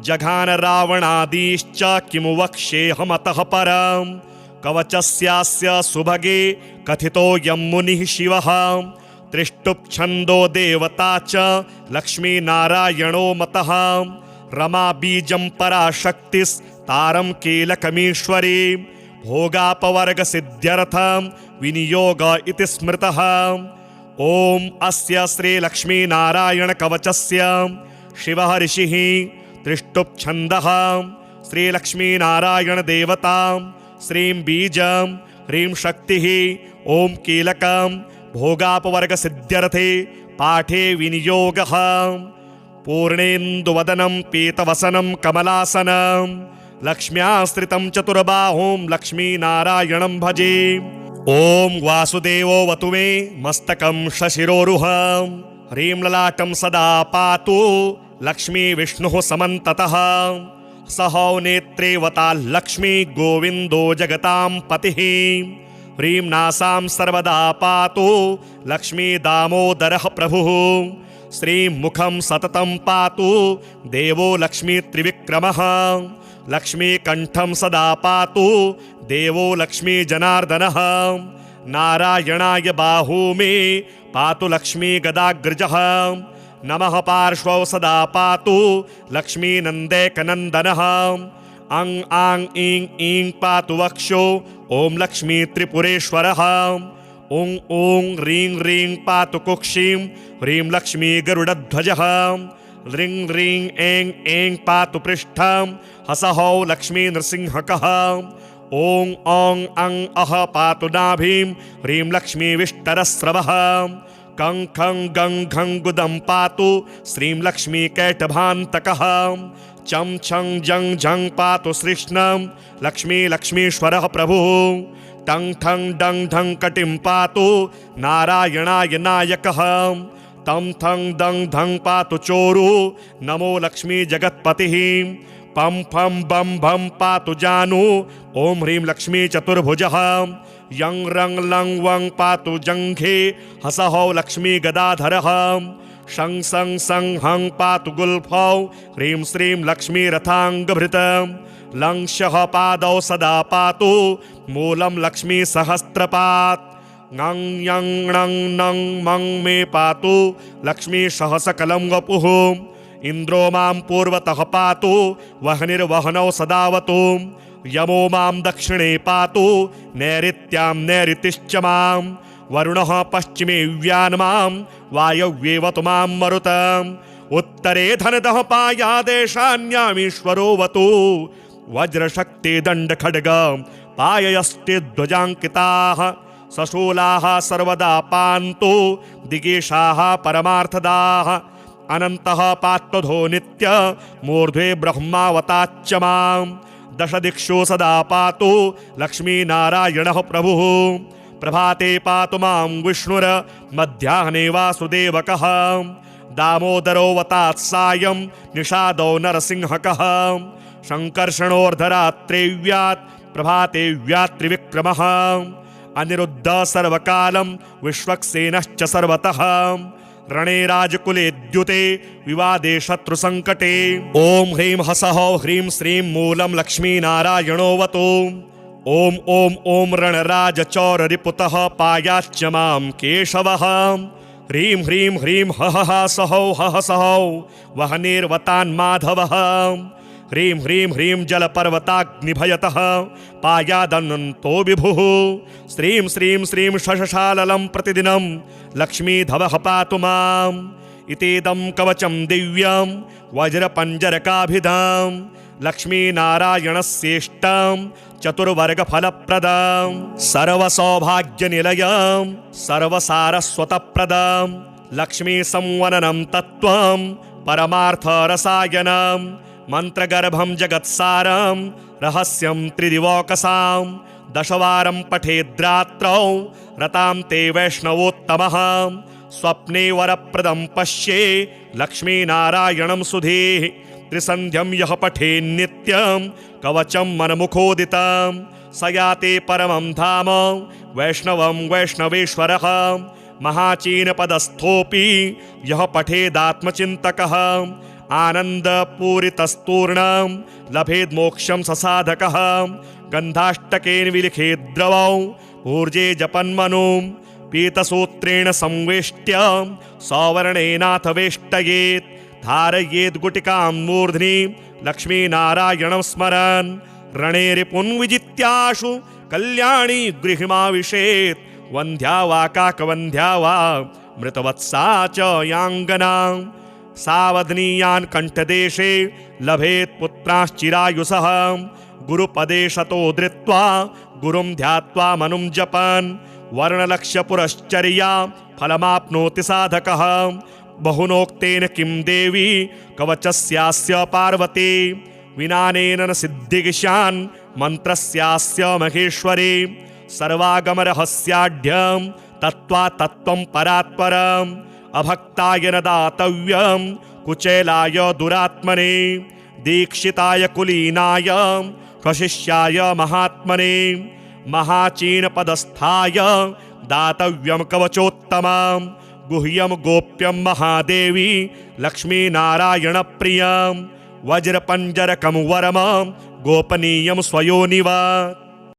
जघान रावणादीश्च किमु वक्ष्येऽहमतः परम् कवचस्यास्य सुभगे कथितो यं मुनिः शिवः त्रिष्टुप्छन्दो देवता च लक्ष्मीनारायणो मतः रमा बीजं पराशक्तिस्तारं कीलकमीश्वरी भोगापवर्गसिद्ध्यर्थं विनियोग इति स्मृतः ॐ अस्य श्रीलक्ष्मीनारायणकवचस्य शिवः ऋषिः त्रिष्टुप्छन्दः श्रीलक्ष्मीनारायणदेवता श्रीं बीजं ह्रीं शक्तिः ॐ कीलकं भोगापवर्गसिद्ध्यर्थे पाठे विनियोगः पूर्णेन्दुवदनं पीतवसनं कमलासनं लक्ष्म्याश्रितं चतुर्बाहुं लक्ष्मीनारायणं भजे ॐ वासुदेवो वतु मे मस्तकं शशिरोरुहं ह्रीं ललाटं सदा पातु लक्ष्मी विष्णुः समन्ततः सहौ नेत्रे वता लक्ष्मी गोविन्दो जगतां पतिः ह्रीं नासां सर्वदा पातु लक्ष्मी दामोदरः प्रभुः श्रीं मुखं सततं पातु देवो लक्ष्मी त्रिविक्रमः लक्ष्मी कंठं सदा पातु देवो लक्ष्मी जनार्दनः नारायणाय बाहू मे पातु लक्ष्मी गदाग्रजः नमः पार्श्वौ सदा पातु लक्ष्मी नन्देकनन्दनः अं आं ईं ईं पातु वक्षो ॐ लक्ष्मी त्रिपुरेश्वरः ॐ ॐ ह्रीं ह्रीं पातु कुक्षिं ह्रीं लक्ष्मी गरुडध्वजः ह्रीं ह्रीं ऐं ऐं पातु पृष्ठं हसहौ लक्ष्मी नृसिंहकः ॐ औं अं अः पातु नाभिं ह्रीं लक्ष्मी विष्टरस्रवः कं खं गं घं गुदं पातु श्रीं लक्ष्मी कैटभान्तकः चं छं जं झं पातु श्रीष्णं लक्ष्मी लक्ष्मीश्वरः प्रभुः टं ठं डं ढं कटिं पातु नारायणाय नायकः तं थं दं धं पातु चोरु नमो लक्ष्मी जगत्पतिः पं फं बं भं पातु जानु ॐ ह्रीं लक्ष्मी चतुर्भुजः यं रं लं वं पातु जङ्घे हसहौ लक्ष्मी गदाधरः शं सं सं हं पातु गुल्फौ ह्रीं श्रीं लक्ष्मी रथाङ्गभृतं लं शः पादौ सदा पातु मूलं लक्ष्मी सहस्रपात् ङं यं णं नं मं मे पातु लक्ष्मी सहसकलं वपुः इन्द्रो मां पूर्वतः पातु वह्निर्वहनौ सदावतु यमो मां दक्षिणे पातु नैऋत्यां नैऋतिश्च मां वरुणः पश्चिमे व्यान्मां वायव्येवतु मां मरुतम् उत्तरे धनदः पायादेशान्यामीश्वरो वतु वज्रशक्ति दण्डखड्ग पाययस्ते ध्वजाङ्किताः सशूलाः सर्वदा पान्तु दिगेशाः परमार्थदाः अनन्तः पात्वधो नित्य मूर्ध्वे ब्रह्मावताच्च मां दश दिक्षु सदा पातु लक्ष्मीनारायणः प्रभुः प्रभाते पातु मां विष्णुर मध्याह्ने वासुदेवकः दामोदरोऽवतात् सायं निषादो नरसिंहकः शङ्कर्षणोऽर्धरात्रेव्यात् प्रभाते व्यात्रिविक्रमः अनिरुद्धः सर्वकालं विश्वक्सेनश्च सर्वतः रणे राजकुले द्युते विवादे शत्रुसङ्कटे ॐ ह्रीं हसः ह्रीं श्रीं मूलं लक्ष्मीनारायणोऽवतु ॐ ॐ ॐ रणराजचौररिपुतः पायाच्च मां केशवः ह्रीं ह्रीं ह्रीं हः सहौ हः सहौ वहनेर्वतान्माधवः ह्रीं ह्रीं ह्रीं जलपर्वताग्निभयतः पायादनन्तो विभुः श्रीं श्रीं श्रीं शशशाललं प्रतिदिनं लक्ष्मीधवः पातु माम् इतीदं कवचं दिव्यं वज्रपञ्जरकाभिधां लक्ष्मीनारायणस्येष्टां चतुर्वर्गफलप्रदां सर्वसौभाग्यनिलयां सर्वसारस्वतप्रदां लक्ष्मीसंवननं तत्त्वं परमार्थरसायनं मन्त्रगर्भं जगत्सारं रहस्यं त्रिदिवोकसां दशवारं पठेद्रात्रौ रतां ते वैष्णवोत्तमः स्वप्ने वरप्रदं पश्ये लक्ष्मीनारायणं सुधीः त्रिसन्ध्यं यः पठेन्नित्यं कवचं मनमुखोदितं स याते परमं धाम वैष्णवं वैष्णवेश्वरः महाचीनपदस्थोऽपि यः पठेदात्मचिन्तकः आनन्दपूरितस्तूर्णं लभेद्मोक्षं ससाधकः गन्धाष्टकेन विलिखेद्द्रवौ ऊर्जे जपन्मनुं पीतसूत्रेण संवेष्ट्य सौवर्णेनाथ वेष्टयेत् धारयेद्गुटिकां मूर्ध्नि लक्ष्मीनारायणं स्मरन् रणे रिपुन् विजित्याशु कल्याणी गृहिमाविशेत् वन्ध्या वा काकवन्ध्या वा मृतवत्सा च याङ्गना सावधनीयान् कण्ठदेशे लभेत् पुत्राश्चिरायुषः गुरुपदे शतो धृत्वा गुरुं ध्यात्वा मनुं जपन् वर्णलक्ष्यपुरश्चर्या फलमाप्नोति साधकः बहुनोक्तेन किं देवी कवचस्यास्य पार्वती विनानेन न सिद्धिगिशान् मन्त्रस्यास्य महेश्वरी सर्वागमरहस्याढ्यं तत्त्वा तत्त्वं परात्परम् अभक्ताय न दातव्यं कुचेलाय दुरात्मने दीक्षिताय कुलीनाय स्वशिष्याय महात्मने महाचीनपदस्थाय दातव्यं कवचोत्तमं गुह्यं गोप्यं महादेवी लक्ष्मीनारायणप्रियं वज्रपञ्जरकं वरमं गोपनीयं स्वयोनिवत्